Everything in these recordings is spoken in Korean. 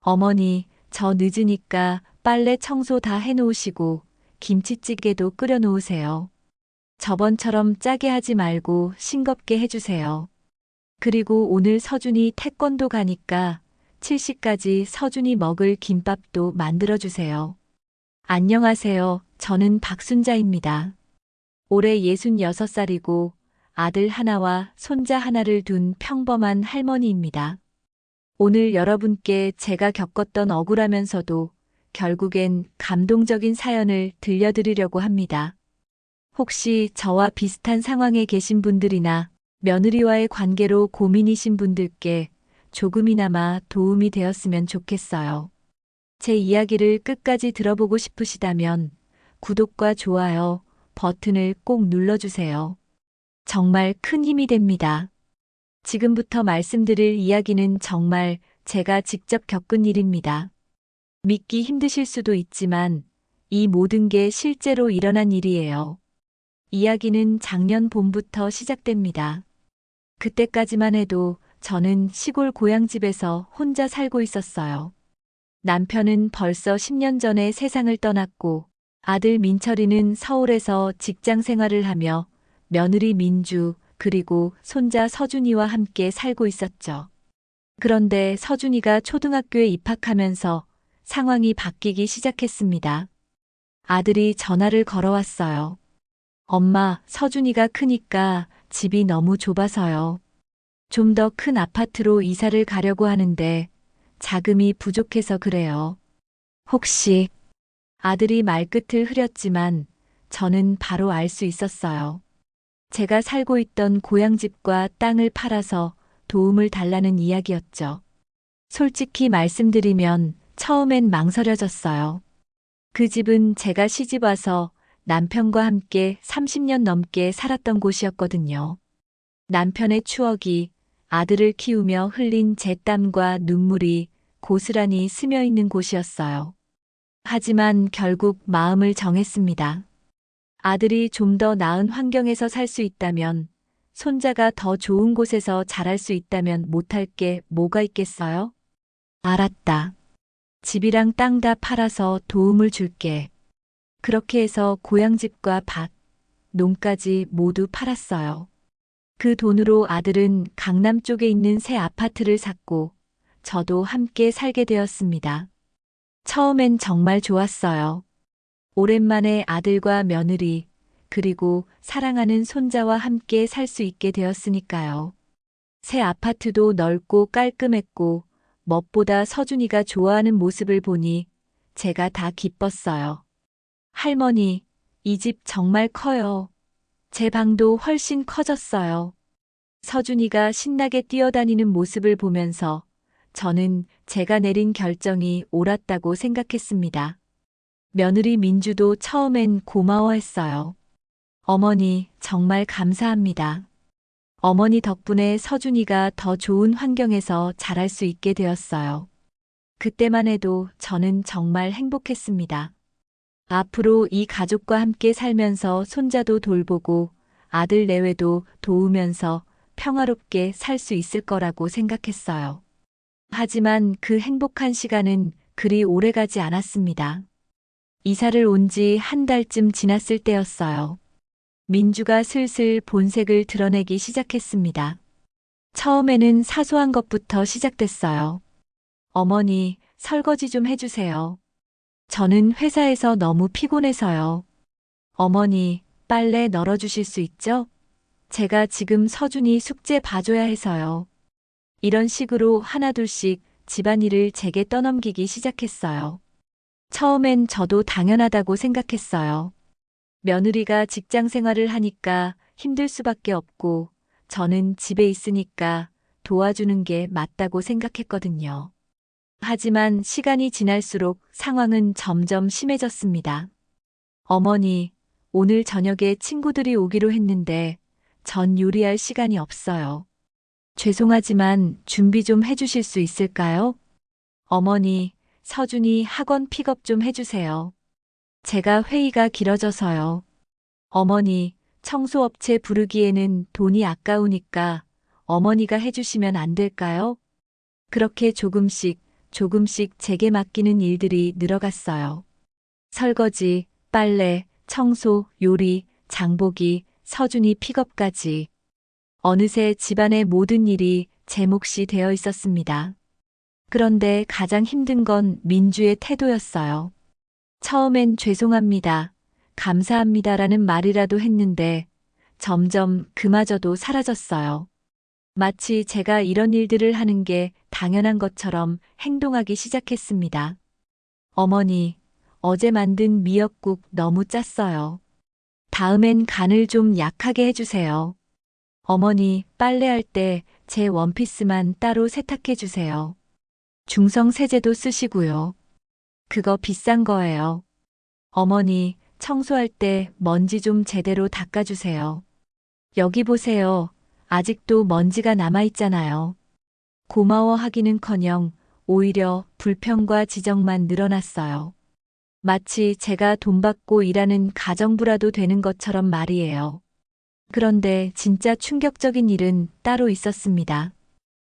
어머니, 저 늦으니까 빨래 청소 다 해놓으시고 김치찌개도 끓여 놓으세요. 저번처럼 짜게 하지 말고 싱겁게 해주세요. 그리고 오늘 서준이 태권도 가니까 7시까지 서준이 먹을 김밥도 만들어주세요. 안녕하세요. 저는 박순자입니다. 올해 66살이고 아들 하나와 손자 하나를 둔 평범한 할머니입니다. 오늘 여러분께 제가 겪었던 억울하면서도 결국엔 감동적인 사연을 들려드리려고 합니다. 혹시 저와 비슷한 상황에 계신 분들이나 며느리와의 관계로 고민이신 분들께 조금이나마 도움이 되었으면 좋겠어요. 제 이야기를 끝까지 들어보고 싶으시다면 구독과 좋아요 버튼을 꼭 눌러주세요. 정말 큰 힘이 됩니다. 지금부터 말씀드릴 이야기는 정말 제가 직접 겪은 일입니다. 믿기 힘드실 수도 있지만 이 모든 게 실제로 일어난 일이에요. 이야기는 작년 봄부터 시작됩니다. 그때까지만 해도 저는 시골 고향집에서 혼자 살고 있었어요. 남편은 벌써 10년 전에 세상을 떠났고 아들 민철이는 서울에서 직장 생활을 하며 며느리 민주 그리고 손자 서준이와 함께 살고 있었죠. 그런데 서준이가 초등학교에 입학하면서 상황이 바뀌기 시작했습니다. 아들이 전화를 걸어왔어요. 엄마, 서준이가 크니까 집이 너무 좁아서요. 좀 더 큰 아파트로 이사를 가려고 하는데 자금이 부족해서 그래요. 혹시 아들이 말끝을 흐렸지만 저는 바로 알 수 있었어요. 제가 살고 있던 고향집과 땅을 팔아서 도움을 달라는 이야기였죠. 솔직히 말씀드리면 처음엔 망설여졌어요. 그 집은 제가 시집 와서 남편과 함께 30년 넘게 살았던 곳이었거든요. 남편의 추억이 아들을 키우며 흘린 제 땀과 눈물이 고스란히 스며 있는 곳이었어요. 하지만 결국 마음을 정했습니다. 아들이 좀 더 나은 환경에서 살 수 있다면, 손자가 더 좋은 곳에서 자랄 수 있다면 못할 게 뭐가 있겠어요? 알았다. 집이랑 땅 다 팔아서 도움을 줄게. 그렇게 해서 고향집과 밭, 농까지 모두 팔았어요. 그 돈으로 아들은 강남 쪽에 있는 새 아파트를 샀고, 저도 함께 살게 되었습니다. 처음엔 정말 좋았어요. 오랜만에 아들과 며느리, 그리고 사랑하는 손자와 함께 살 수 있게 되었으니까요. 새 아파트도 넓고 깔끔했고, 무엇보다 서준이가 좋아하는 모습을 보니 제가 다 기뻤어요. 할머니, 이 집 정말 커요. 제 방도 훨씬 커졌어요. 서준이가 신나게 뛰어다니는 모습을 보면서 저는 제가 내린 결정이 옳았다고 생각했습니다. 며느리 민주도 처음엔 고마워했어요. 어머니, 정말 감사합니다. 어머니 덕분에 서준이가 더 좋은 환경에서 자랄 수 있게 되었어요. 그때만 해도 저는 정말 행복했습니다. 앞으로 이 가족과 함께 살면서 손자도 돌보고 아들 내외도 도우면서 평화롭게 살 수 있을 거라고 생각했어요. 하지만 그 행복한 시간은 그리 오래가지 않았습니다. 이사를 온 지 한 달쯤 지났을 때였어요. 민주가 슬슬 본색을 드러내기 시작했습니다. 처음에는 사소한 것부터 시작됐어요. 어머니, 설거지 좀 해주세요. 저는 회사에서 너무 피곤해서요. 어머니, 빨래 널어주실 수 있죠? 제가 지금 서준이 숙제 봐줘야 해서요. 이런 식으로 하나둘씩 집안일을 제게 떠넘기기 시작했어요. 처음엔 저도 당연하다고 생각했어요. 며느리가 직장 생활을 하니까 힘들 수밖에 없고 저는 집에 있으니까 도와주는 게 맞다고 생각했거든요. 하지만 시간이 지날수록 상황은 점점 심해졌습니다. 어머니, 오늘 저녁에 친구들이 오기로 했는데 전 요리할 시간이 없어요. 죄송하지만 준비 좀 해주실 수 있을까요? 어머니, 서준이 학원 픽업 좀 해주세요. 제가 회의가 길어져서요. 어머니, 청소업체 부르기에는 돈이 아까우니까 어머니가 해주시면 안 될까요? 그렇게 조금씩 조금씩 제게 맡기는 일들이 늘어갔어요. 설거지, 빨래, 청소, 요리, 장보기, 서준이 픽업까지. 어느새 집안의 모든 일이 제 몫이 되어 있었습니다. 그런데 가장 힘든 건 민주의 태도였어요. 처음엔 죄송합니다, 감사합니다라는 말이라도 했는데 점점 그마저도 사라졌어요. 마치 제가 이런 일들을 하는 게 당연한 것처럼 행동하기 시작했습니다. 어머니, 어제 만든 미역국 너무 짰어요. 다음엔 간을 좀 약하게 해주세요. 어머니, 빨래할 때 제 원피스만 따로 세탁해 주세요. 중성 세제도 쓰시고요. 그거 비싼 거예요. 어머니, 청소할 때 먼지 좀 제대로 닦아주세요. 여기 보세요. 아직도 먼지가 남아있잖아요. 고마워하기는커녕 오히려 불평과 지적만 늘어났어요. 마치 제가 돈 받고 일하는 가정부라도 되는 것처럼 말이에요. 그런데 진짜 충격적인 일은 따로 있었습니다.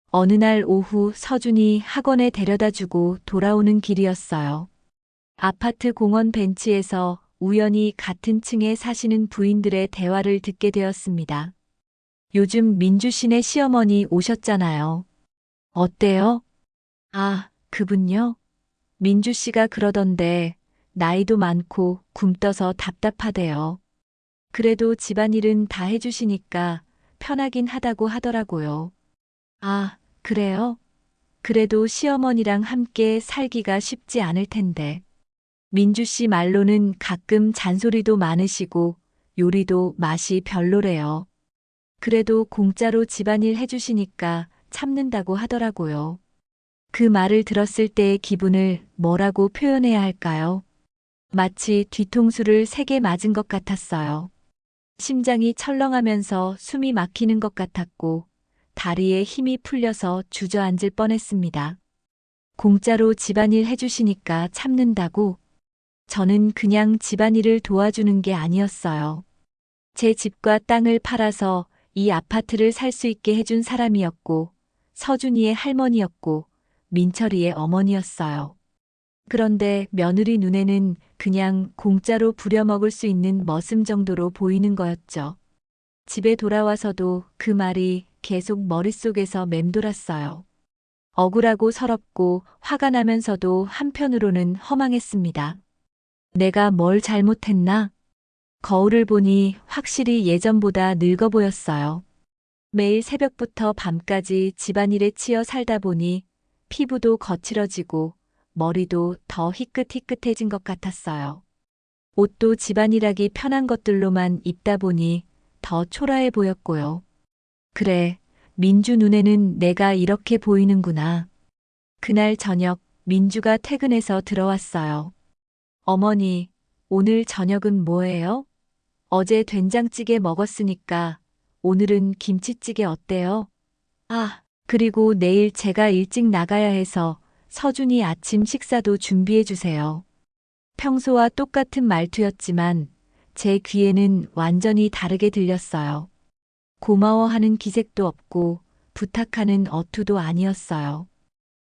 어느 날 오후 서준이 학원에 데려다 주고 돌아오는 길이었어요. 아파트 공원 벤치에서 우연히 같은 층에 사시는 부인들의 대화를 듣게 되었습니다. 요즘 민주 씨네 시어머니 오셨잖아요. 어때요? 아, 그분요? 민주 씨가 그러던데 나이도 많고 굼떠서 답답하대요. 그래도 집안일은 다 해주시니까 편하긴 하다고 하더라고요. 아, 그래요? 그래도 시어머니랑 함께 살기가 쉽지 않을 텐데. 민주 씨 말로는 가끔 잔소리도 많으시고 요리도 맛이 별로래요. 그래도 공짜로 집안일 해주시니까 참는다고 하더라고요. 그 말을 들었을 때의 기분을 뭐라고 표현해야 할까요? 마치 뒤통수를 3개 맞은 것 같았어요. 심장이 철렁하면서 숨이 막히는 것 같았고 다리에 힘이 풀려서 주저앉을 뻔했습니다. 공짜로 집안일 해주시니까 참는다고? 저는 그냥 집안일을 도와주는 게 아니었어요. 제 집과 땅을 팔아서 이 아파트를 살 수 있게 해준 사람이었고 서준이의 할머니였고 민철이의 어머니였어요. 그런데 며느리 눈에는 그냥 공짜로 부려먹을 수 있는 머슴 정도로 보이는 거였죠. 집에 돌아와서도 그 말이 계속 머릿속에서 맴돌았어요. 억울하고 서럽고 화가 나면서도 한편으로는 허망했습니다. 내가 뭘 잘못했나? 거울을 보니 확실히 예전보다 늙어 보였어요. 매일 새벽부터 밤까지 집안일에 치여 살다 보니 피부도 거칠어지고 머리도 더 희끗희끗해진 것 같았어요. 옷도 집안일하기 편한 것들로만 입다 보니 더 초라해 보였고요. 그래, 민주 눈에는 내가 이렇게 보이는구나. 그날 저녁 민주가 퇴근해서 들어왔어요. 어머니, 오늘 저녁은 뭐예요? 어제 된장찌개 먹었으니까 오늘은 김치찌개 어때요? 아, 그리고 내일 제가 일찍 나가야 해서 서준이 아침 식사도 준비해 주세요. 평소와 똑같은 말투였지만 제 귀에는 완전히 다르게 들렸어요. 고마워하는 기색도 없고 부탁하는 어투도 아니었어요.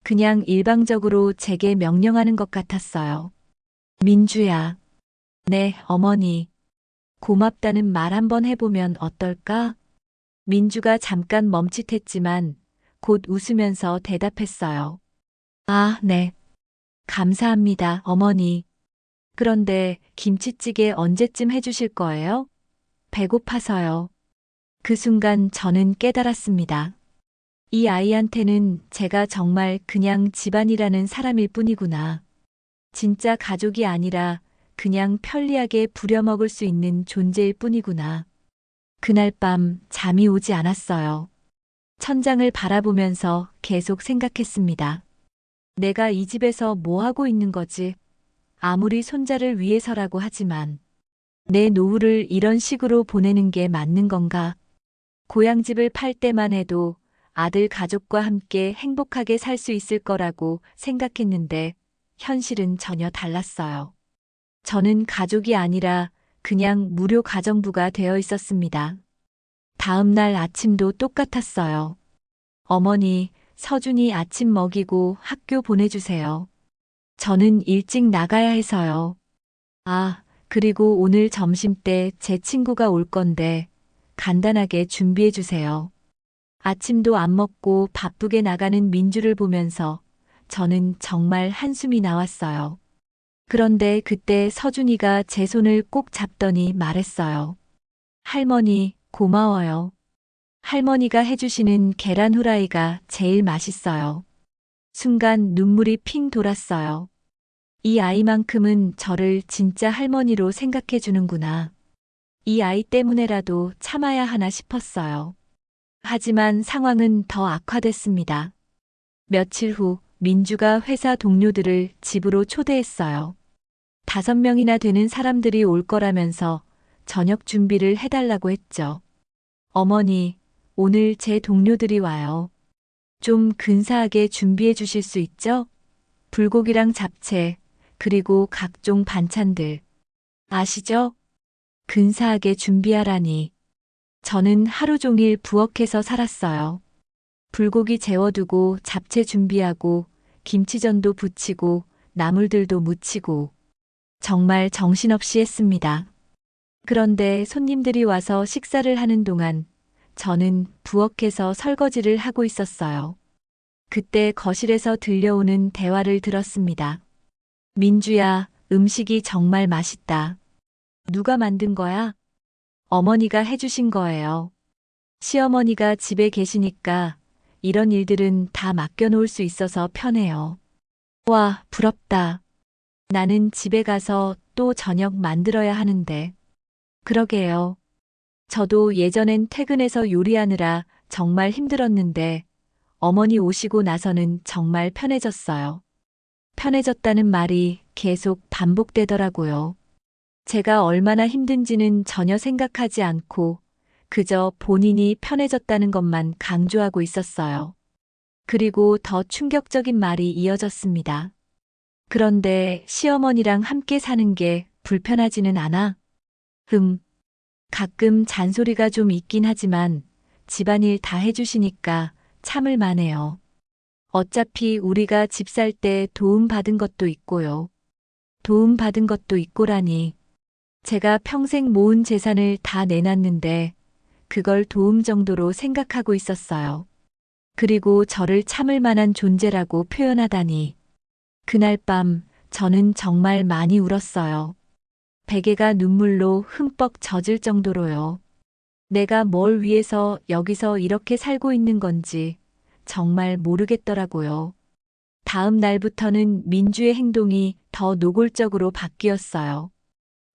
그냥 일방적으로 제게 명령하는 것 같았어요. 민주야. 네, 어머니. 고맙다는 말 한번 해보면 어떨까? 민주가 잠깐 멈칫했지만 곧 웃으면서 대답했어요. 아, 네. 감사합니다, 어머니. 그런데 김치찌개 언제쯤 해주실 거예요? 배고파서요. 그 순간 저는 깨달았습니다. 이 아이한테는 제가 정말 그냥 집안이라는 사람일 뿐이구나. 진짜 가족이 아니라 그냥 편리하게 부려먹을 수 있는 존재일 뿐이구나. 그날 밤 잠이 오지 않았어요. 천장을 바라보면서 계속 생각했습니다. 내가 이 집에서 뭐 하고 있는 거지? 아무리 손자를 위해서라고 하지만 내 노후를 이런 식으로 보내는 게 맞는 건가? 고향집을 팔 때만 해도 아들 가족과 함께 행복하게 살 수 있을 거라고 생각했는데 현실은 전혀 달랐어요. 저는 가족이 아니라 그냥 무료 가정부가 되어 있었습니다. 다음 날 아침도 똑같았어요. 어머니, 서준이 아침 먹이고 학교 보내주세요. 저는 일찍 나가야 해서요. 아, 그리고 오늘 점심 때 제 친구가 올 건데 간단하게 준비해 주세요. 아침도 안 먹고 바쁘게 나가는 민주를 보면서 저는 정말 한숨이 나왔어요. 그런데 그때 서준이가 제 손을 꼭 잡더니 말했어요. 할머니, 고마워요. 할머니가 해주시는 계란 후라이가 제일 맛있어요. 순간 눈물이 핑 돌았어요. 이 아이만큼은 저를 진짜 할머니로 생각해 주는구나. 이 아이 때문에라도 참아야 하나 싶었어요. 하지만 상황은 더 악화됐습니다. 며칠 후 민주가 회사 동료들을 집으로 초대했어요. 5명이나 되는 사람들이 올 거라면서 저녁 준비를 해달라고 했죠. 어머니, 오늘 제 동료들이 와요. 좀 근사하게 준비해 주실 수 있죠? 불고기랑 잡채, 그리고 각종 반찬들. 아시죠? 근사하게 준비하라니. 저는 하루 종일 부엌에서 살았어요. 불고기 재워두고 잡채 준비하고 김치전도 부치고 나물들도 무치고 정말 정신없이 했습니다. 그런데 손님들이 와서 식사를 하는 동안 저는 부엌에서 설거지를 하고 있었어요. 그때 거실에서 들려오는 대화를 들었습니다. 민주야, 음식이 정말 맛있다. 누가 만든 거야? 어머니가 해주신 거예요. 시어머니가 집에 계시니까 이런 일들은 다 맡겨놓을 수 있어서 편해요. 와, 부럽다. 나는 집에 가서 또 저녁 만들어야 하는데. 그러게요. 저도 예전엔 퇴근해서 요리하느라 정말 힘들었는데 어머니 오시고 나서는 정말 편해졌어요. 편해졌다는 말이 계속 반복되더라고요. 제가 얼마나 힘든지는 전혀 생각하지 않고 그저 본인이 편해졌다는 것만 강조하고 있었어요. 그리고 더 충격적인 말이 이어졌습니다. 그런데 시어머니랑 함께 사는 게 불편하지는 않아? 가끔 잔소리가 좀 있긴 하지만 집안일 다 해주시니까 참을 만해요. 어차피 우리가 집 살 때 도움받은 것도 있고요. 도움받은 것도 있고라니. 제가 평생 모은 재산을 다 내놨는데 그걸 도움 정도로 생각하고 있었어요. 그리고 저를 참을 만한 존재라고 표현하다니. 그날 밤 저는 정말 많이 울었어요. 베개가 눈물로 흠뻑 젖을 정도로요. 내가 뭘 위해서 여기서 이렇게 살고 있는 건지 정말 모르겠더라고요. 다음 날부터는 민주의 행동이 더 노골적으로 바뀌었어요.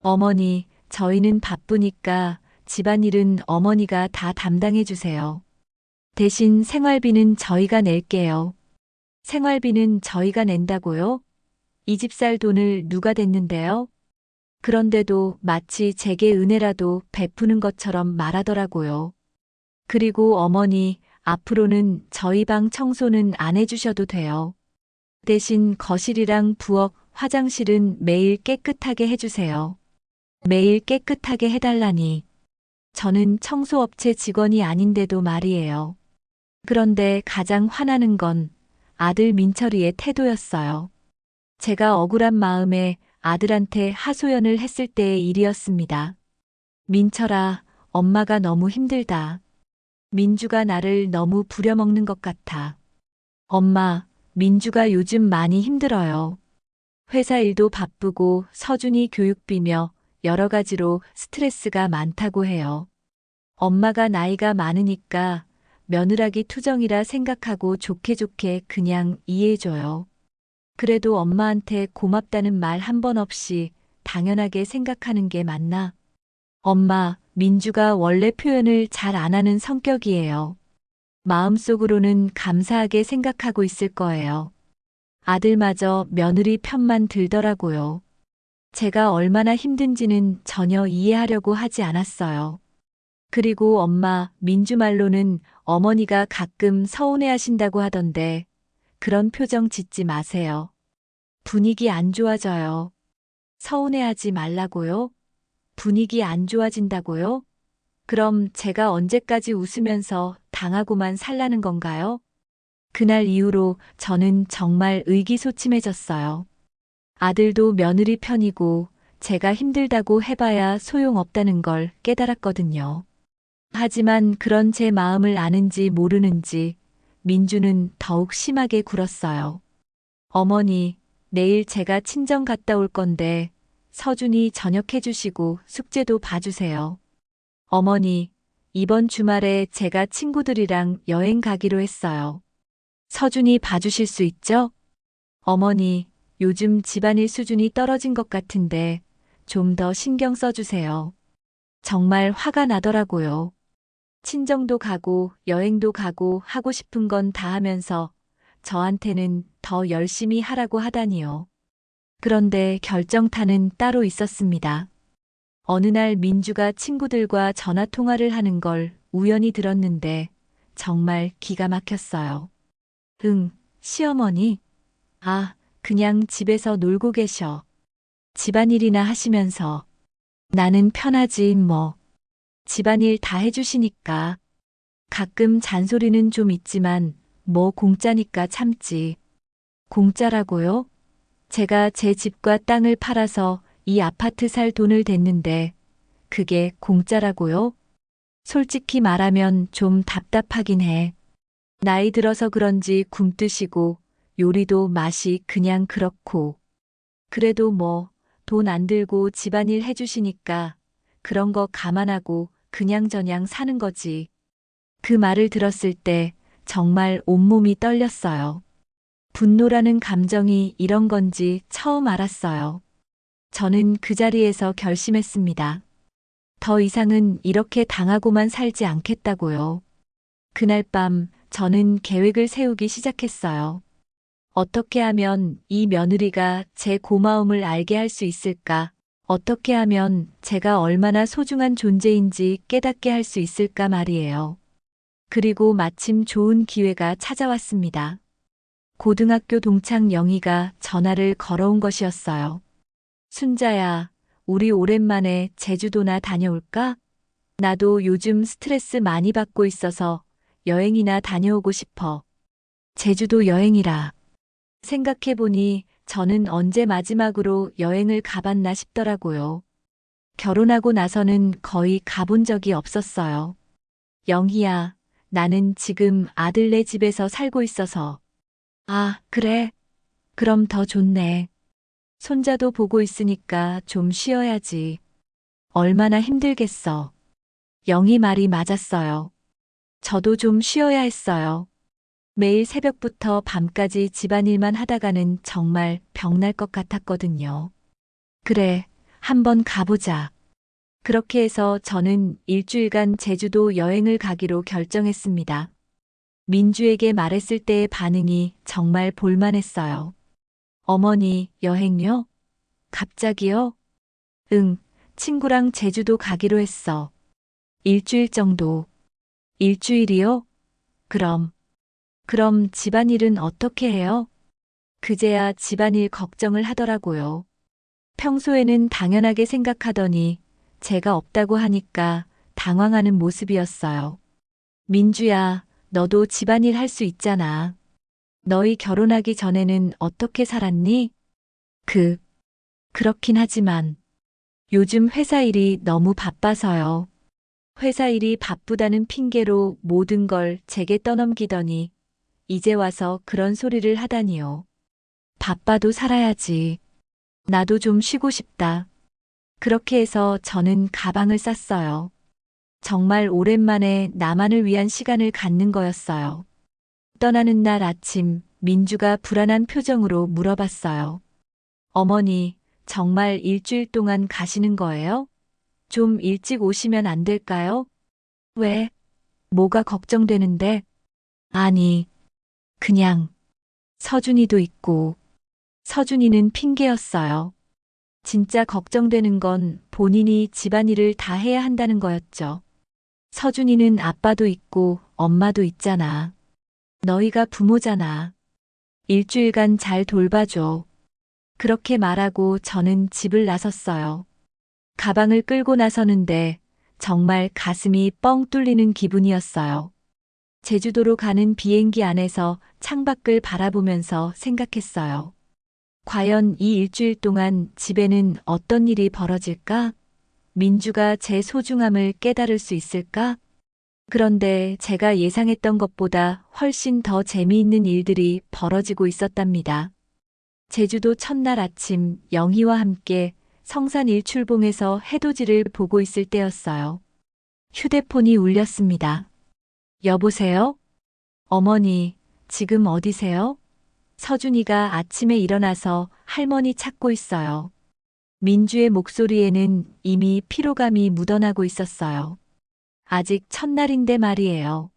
어머니, 저희는 바쁘니까 집안일은 어머니가 다 담당해 주세요. 대신 생활비는 저희가 낼게요. 생활비는 저희가 낸다고요? 이 집 살 돈을 누가 댔는데요? 그런데도 마치 제게 은혜라도 베푸는 것처럼 말하더라고요. 그리고 어머니, 앞으로는 저희 방 청소는 안 해주셔도 돼요. 대신 거실이랑 부엌, 화장실은 매일 깨끗하게 해주세요. 매일 깨끗하게 해달라니. 저는 청소업체 직원이 아닌데도 말이에요. 그런데 가장 화나는 건 아들 민철이의 태도였어요. 제가 억울한 마음에 아들한테 하소연을 했을 때의 일이었습니다. 민철아, 엄마가 너무 힘들다. 민주가 나를 너무 부려먹는 것 같아. 엄마, 민주가 요즘 많이 힘들어요. 회사 일도 바쁘고 서준이 교육비며 여러 가지로 스트레스가 많다고 해요. 엄마가 나이가 많으니까 며느라기 투정이라 생각하고 좋게 좋게 그냥 이해해줘요. 그래도 엄마한테 고맙다는 말 한 번 없이 당연하게 생각하는 게 맞나? 엄마, 민주가 원래 표현을 잘 안 하는 성격이에요. 마음속으로는 감사하게 생각하고 있을 거예요. 아들마저 며느리 편만 들더라고요. 제가 얼마나 힘든지는 전혀 이해하려고 하지 않았어요. 그리고 엄마, 민주 말로는 어머니가 가끔 서운해하신다고 하던데 그런 표정 짓지 마세요. 분위기 안 좋아져요. 서운해하지 말라고요? 분위기 안 좋아진다고요? 그럼 제가 언제까지 웃으면서 당하고만 살라는 건가요? 그날 이후로 저는 정말 의기소침해졌어요. 아들도 며느리 편이고 제가 힘들다고 해봐야 소용없다는 걸 깨달았거든요. 하지만 그런 제 마음을 아는지 모르는지 민주는 더욱 심하게 굴었어요. 어머니, 내일 제가 친정 갔다 올 건데 서준이 저녁해 주시고 숙제도 봐주세요. 어머니, 이번 주말에 제가 친구들이랑 여행 가기로 했어요. 서준이 봐주실 수 있죠? 어머니, 요즘 집안일 수준이 떨어진 것 같은데 좀 더 신경 써주세요. 정말 화가 나더라고요. 친정도 가고 여행도 가고 하고 싶은 건 다 하면서 저한테는 더 열심히 하라고 하다니요. 그런데 결정타는 따로 있었습니다. 어느 날 민주가 친구들과 전화 통화를 하는 걸 우연히 들었는데 정말 기가 막혔어요. 응, 시어머니. 아, 그냥 집에서 놀고 계셔. 집안일이나 하시면서. 나는 편하지 뭐. 집안일 다 해주시니까. 가끔 잔소리는 좀 있지만 뭐 공짜니까 참지. 공짜라고요? 제가 제 집과 땅을 팔아서 이 아파트 살 돈을 댔는데 그게 공짜라고요? 솔직히 말하면 좀 답답하긴 해. 나이 들어서 그런지 굼뜨시고 요리도 맛이 그냥 그렇고. 그래도 뭐 돈 안 들고 집안일 해주시니까 그런 거 감안하고 그냥저냥 사는 거지. 그 말을 들었을 때 정말 온몸이 떨렸어요. 분노라는 감정이 이런 건지 처음 알았어요. 저는 그 자리에서 결심했습니다. 더 이상은 이렇게 당하고만 살지 않겠다고요. 그날 밤 저는 계획을 세우기 시작했어요. 어떻게 하면 이 며느리가 제 고마움을 알게 할 수 있을까? 어떻게 하면 제가 얼마나 소중한 존재인지 깨닫게 할 수 있을까 말이에요. 그리고 마침 좋은 기회가 찾아왔습니다. 고등학교 동창 영희가 전화를 걸어온 것이었어요. 순자야, 우리 오랜만에 제주도나 다녀올까? 나도 요즘 스트레스 많이 받고 있어서 여행이나 다녀오고 싶어. 제주도 여행이라. 생각해보니 저는 언제 마지막으로 여행을 가봤나 싶더라고요. 결혼하고 나서는 거의 가본 적이 없었어요. 영희야, 나는 지금 아들네 집에서 살고 있어서. 아, 그래? 그럼 더 좋네. 손자도 보고 있으니까 좀 쉬어야지. 얼마나 힘들겠어. 영희 말이 맞았어요. 저도 좀 쉬어야 했어요. 매일 새벽부터 밤까지 집안일만 하다가는 정말 병날 것 같았거든요. 그래, 한번 가보자. 그렇게 해서 저는 일주일간 제주도 여행을 가기로 결정했습니다. 민주에게 말했을 때의 반응이 정말 볼만했어요. 어머니, 여행요? 갑자기요? 응, 친구랑 제주도 가기로 했어. 일주일 정도. 일주일이요? 그럼 집안일은 어떻게 해요? 그제야 집안일 걱정을 하더라고요. 평소에는 당연하게 생각하더니 제가 없다고 하니까 당황하는 모습이었어요. 민주야, 너도 집안일 할 수 있잖아. 너희 결혼하기 전에는 어떻게 살았니? 그렇긴 하지만 요즘 회사 일이 너무 바빠서요. 회사 일이 바쁘다는 핑계로 모든 걸 제게 떠넘기더니 이제 와서 그런 소리를 하다니요. 바빠도 살아야지. 나도 좀 쉬고 싶다. 그렇게 해서 저는 가방을 쌌어요. 정말 오랜만에 나만을 위한 시간을 갖는 거였어요. 떠나는 날 아침, 민주가 불안한 표정으로 물어봤어요. 어머니, 정말 일주일 동안 가시는 거예요? 좀 일찍 오시면 안 될까요? 왜? 뭐가 걱정되는데? 아니, 그냥 서준이도 있고. 서준이는 핑계였어요. 진짜 걱정되는 건 본인이 집안일을 다 해야 한다는 거였죠. 서준이는 아빠도 있고 엄마도 있잖아. 너희가 부모잖아. 일주일간 잘 돌봐줘. 그렇게 말하고 저는 집을 나섰어요. 가방을 끌고 나서는데 정말 가슴이 뻥 뚫리는 기분이었어요. 제주도로 가는 비행기 안에서 창밖을 바라보면서 생각했어요. 과연 이 일주일 동안 집에는 어떤 일이 벌어질까? 민주가 제 소중함을 깨달을 수 있을까? 그런데 제가 예상했던 것보다 훨씬 더 재미있는 일들이 벌어지고 있었답니다. 제주도 첫날 아침 영희와 함께 성산 일출봉에서 해돋이를 보고 있을 때였어요. 휴대폰이 울렸습니다. 여보세요? 어머니, 지금 어디세요? 서준이가 아침에 일어나서 할머니 찾고 있어요. 민주의 목소리에는 이미 피로감이 묻어나고 있었어요. 아직 첫날인데 말이에요.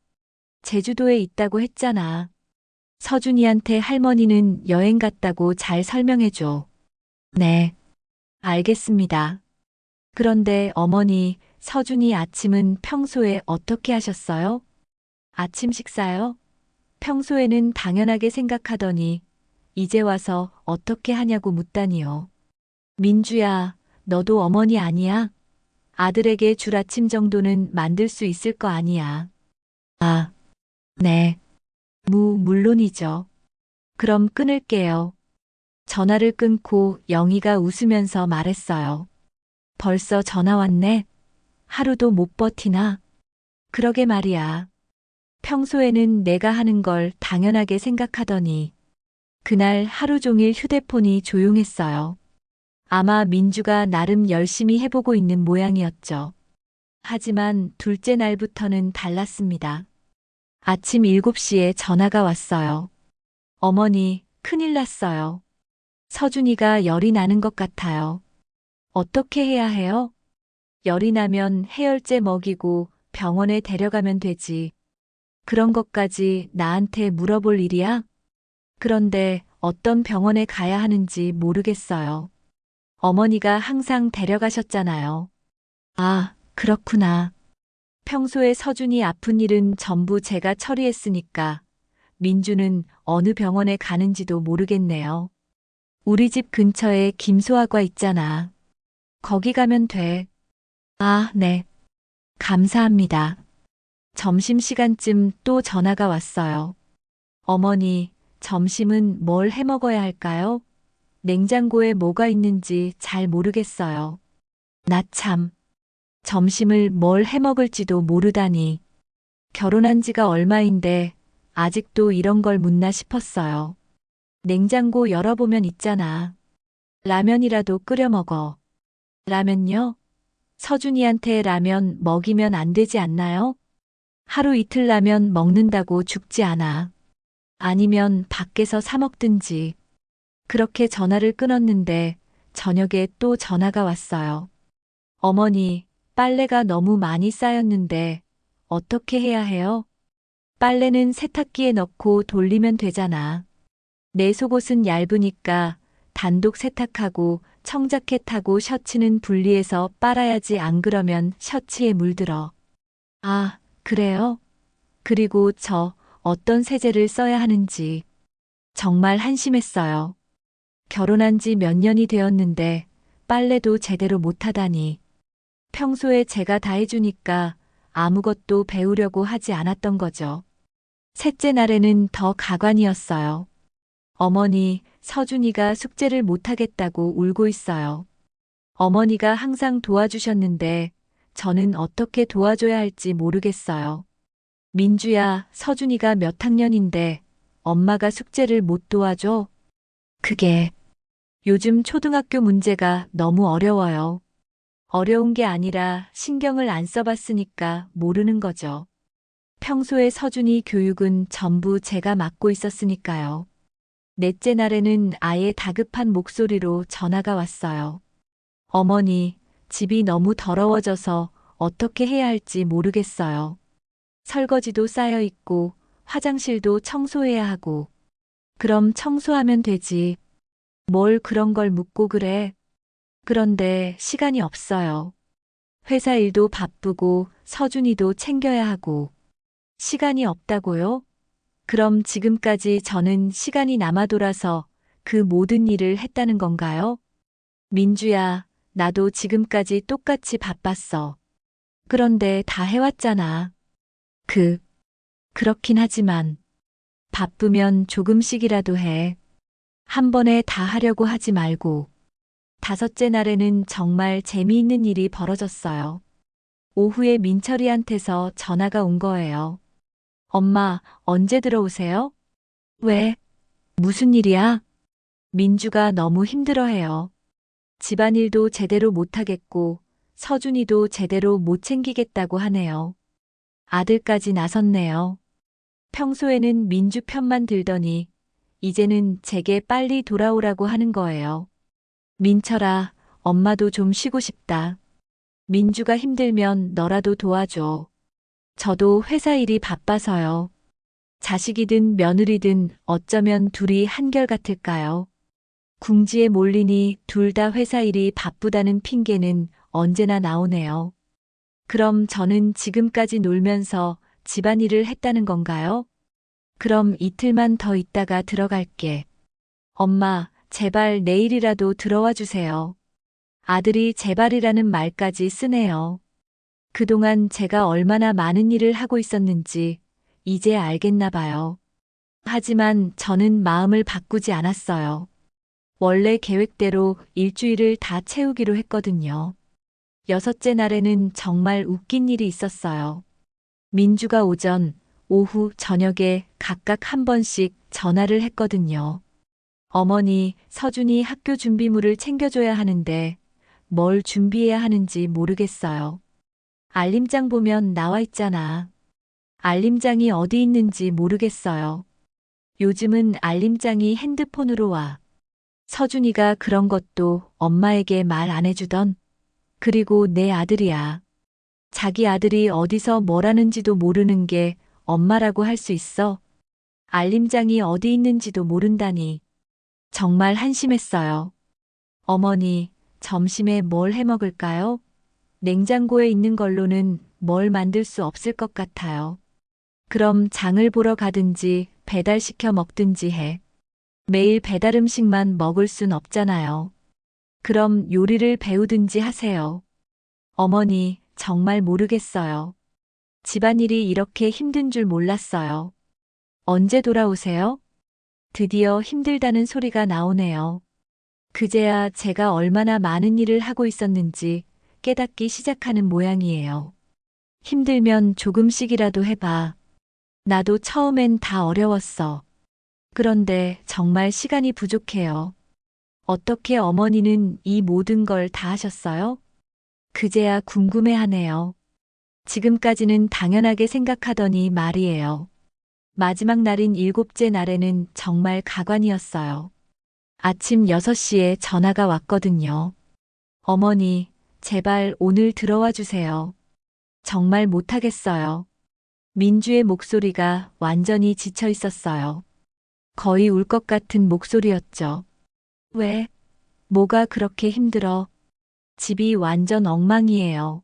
제주도에 있다고 했잖아. 서준이한테 할머니는 여행 갔다고 잘 설명해줘. 네, 알겠습니다. 그런데 어머니, 서준이 아침은 평소에 어떻게 하셨어요? 아침 식사요? 평소에는 당연하게 생각하더니 이제 와서 어떻게 하냐고 묻다니요. 민주야, 너도 어머니 아니야? 아들에게 줄 아침 정도는 만들 수 있을 거 아니야. 아, 네. 물론이죠. 그럼 끊을게요. 전화를 끊고 영희가 웃으면서 말했어요. 벌써 전화 왔네? 하루도 못 버티나? 그러게 말이야. 평소에는 내가 하는 걸 당연하게 생각하더니 그날 하루 종일 휴대폰이 조용했어요. 아마 민주가 나름 열심히 해보고 있는 모양이었죠. 하지만 둘째 날부터는 달랐습니다. 아침 7시에 전화가 왔어요. 어머니, 큰일 났어요. 서준이가 열이 나는 것 같아요. 어떻게 해야 해요? 열이 나면 해열제 먹이고 병원에 데려가면 되지. 그런 것까지 나한테 물어볼 일이야? 그런데 어떤 병원에 가야 하는지 모르겠어요. 어머니가 항상 데려가셨잖아요. 아, 그렇구나. 평소에 서준이 아픈 일은 전부 제가 처리했으니까 민주는 어느 병원에 가는지도 모르겠네요. 우리 집 근처에 김소아과 있잖아. 거기 가면 돼. 아, 네. 감사합니다. 점심시간쯤 또 전화가 왔어요. 어머니, 점심은 뭘 해 먹어야 할까요? 냉장고에 뭐가 있는지 잘 모르겠어요. 나 참, 점심을 뭘 해 먹을지도 모르다니. 결혼한 지가 얼마인데 아직도 이런 걸 묻나 싶었어요. 냉장고 열어보면 있잖아. 라면이라도 끓여 먹어. 라면요? 서준이한테 라면 먹이면 안 되지 않나요? 하루 이틀 라면 먹는다고 죽지 않아. 아니면 밖에서 사 먹든지. 그렇게 전화를 끊었는데 저녁에 또 전화가 왔어요. 어머니, 빨래가 너무 많이 쌓였는데 어떻게 해야 해요? 빨래는 세탁기에 넣고 돌리면 되잖아. 내 속옷은 얇으니까 단독 세탁하고 청자켓하고 셔츠는 분리해서 빨아야지 안 그러면 셔츠에 물들어. 아, 그래요? 그리고 저 어떤 세제를 써야 하는지 정말 한심했어요. 결혼한 지 몇 년이 되었는데 빨래도 제대로 못하다니. 평소에 제가 다 해주니까 아무것도 배우려고 하지 않았던 거죠. 셋째 날에는 더 가관이었어요. 어머니, 서준이가 숙제를 못하겠다고 울고 있어요. 어머니가 항상 도와주셨는데 저는 어떻게 도와줘야 할지 모르겠어요. 민주야, 서준이가 몇 학년인데 엄마가 숙제를 못 도와줘? 그게 요즘 초등학교 문제가 너무 어려워요. 어려운 게 아니라 신경을 안 써봤으니까 모르는 거죠. 평소에 서준이 교육은 전부 제가 맡고 있었으니까요. 넷째 날에는 아예 다급한 목소리로 전화가 왔어요. 어머니, 집이 너무 더러워져서 어떻게 해야 할지 모르겠어요. 설거지도 쌓여 있고 화장실도 청소해야 하고. 그럼 청소하면 되지. 뭘 그런 걸 묻고 그래. 그런데 시간이 없어요. 회사 일도 바쁘고 서준이도 챙겨야 하고. 시간이 없다고요? 그럼 지금까지 저는 시간이 남아 돌아서 그 모든 일을 했다는 건가요? 민주야, 나도 지금까지 똑같이 바빴어. 그런데 다 해왔잖아. 그, 그렇긴 하지만 바쁘면 조금씩이라도 해. 한 번에 다 하려고 하지 말고. 다섯째 날에는 정말 재미있는 일이 벌어졌어요. 오후에 민철이한테서 전화가 온 거예요. 엄마, 언제 들어오세요? 왜? 무슨 일이야? 민주가 너무 힘들어해요. 집안일도 제대로 못하겠고, 서준이도 제대로 못 챙기겠다고 하네요. 아들까지 나섰네요. 평소에는 민주 편만 들더니, 이제는 제게 빨리 돌아오라고 하는 거예요. 민철아, 엄마도 좀 쉬고 싶다. 민주가 힘들면 너라도 도와줘. 저도 회사 일이 바빠서요. 자식이든 며느리든 어쩌면 둘이 한결같을까요? 궁지에 몰리니 둘 다 회사 일이 바쁘다는 핑계는 언제나 나오네요. 그럼 저는 지금까지 놀면서 집안일을 했다는 건가요? 그럼 이틀만 더 있다가 들어갈게. 엄마, 제발 내일이라도 들어와 주세요. 아들이 제발이라는 말까지 쓰네요. 그동안 제가 얼마나 많은 일을 하고 있었는지 이제 알겠나 봐요. 하지만 저는 마음을 바꾸지 않았어요. 원래 계획대로 일주일을 다 채우기로 했거든요. 여섯째 날에는 정말 웃긴 일이 있었어요. 민주가 오전, 오후, 저녁에 각각 한 번씩 전화를 했거든요. 어머니, 서준이 학교 준비물을 챙겨줘야 하는데 뭘 준비해야 하는지 모르겠어요. 알림장 보면 나와 있잖아. 알림장이 어디 있는지 모르겠어요. 요즘은 알림장이 핸드폰으로 와. 서준이가 그런 것도 엄마에게 말 안 해주던. 그리고 내 아들이야. 자기 아들이 어디서 뭘 하는지도 모르는 게 엄마라고 할 수 있어. 알림장이 어디 있는지도 모른다니. 정말 한심했어요. 어머니, 점심에 뭘 해 먹을까요? 냉장고에 있는 걸로는 뭘 만들 수 없을 것 같아요. 그럼 장을 보러 가든지 배달시켜 먹든지 해. 매일 배달 음식만 먹을 순 없잖아요. 그럼 요리를 배우든지 하세요. 어머니, 정말 모르겠어요. 집안일이 이렇게 힘든 줄 몰랐어요. 언제 돌아오세요? 드디어 힘들다는 소리가 나오네요. 그제야 제가 얼마나 많은 일을 하고 있었는지 깨닫기 시작하는 모양이에요. 힘들면 조금씩이라도 해봐. 나도 처음엔 다 어려웠어. 그런데 정말 시간이 부족해요. 어떻게 어머니는 이 모든 걸 다 하셨어요? 그제야 궁금해하네요. 지금까지는 당연하게 생각하더니 말이에요. 마지막 날인 일곱째 날에는 정말 가관이었어요. 아침 6시에 전화가 왔거든요. 어머니, 제발 오늘 들어와 주세요. 정말 못하겠어요. 민주의 목소리가 완전히 지쳐 있었어요. 거의 울 것 같은 목소리였죠. 왜? 뭐가 그렇게 힘들어? 집이 완전 엉망이에요.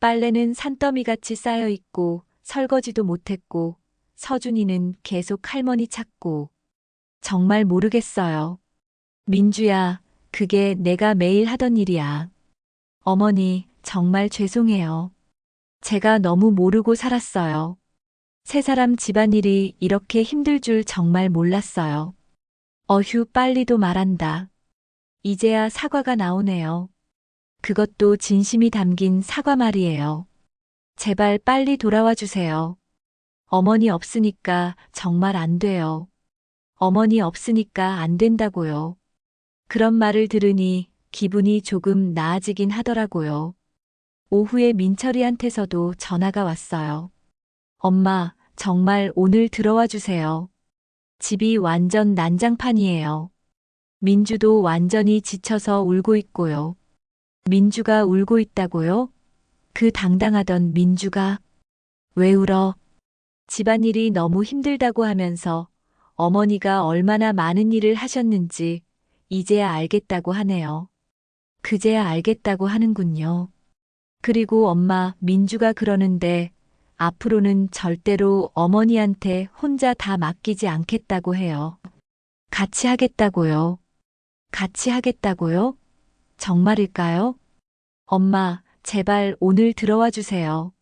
빨래는 산더미같이 쌓여 있고 설거지도 못했고 서준이는 계속 할머니 찾고 정말 모르겠어요. 민주야, 그게 내가 매일 하던 일이야. 어머니, 정말 죄송해요. 제가 너무 모르고 살았어요. 세 사람 집안일이 이렇게 힘들 줄 정말 몰랐어요. 어휴, 빨리도 말한다. 이제야 사과가 나오네요. 그것도 진심이 담긴 사과 말이에요. 제발 빨리 돌아와 주세요. 어머니 없으니까 정말 안 돼요. 어머니 없으니까 안 된다고요. 그런 말을 들으니 기분이 조금 나아지긴 하더라고요. 오후에 민철이한테서도 전화가 왔어요. 엄마, 정말 오늘 들어와 주세요. 집이 완전 난장판이에요. 민주도 완전히 지쳐서 울고 있고요. 민주가 울고 있다고요? 그 당당하던 민주가 왜 울어? 집안일이 너무 힘들다고 하면서 어머니가 얼마나 많은 일을 하셨는지 이제야 알겠다고 하네요. 그제야 알겠다고 하는군요. 그리고 엄마, 민주가 그러는데 앞으로는 절대로 어머니한테 혼자 다 맡기지 않겠다고 해요. 같이 하겠다고요. 같이 하겠다고요? 정말일까요? 엄마, 제발 오늘 들어와 주세요.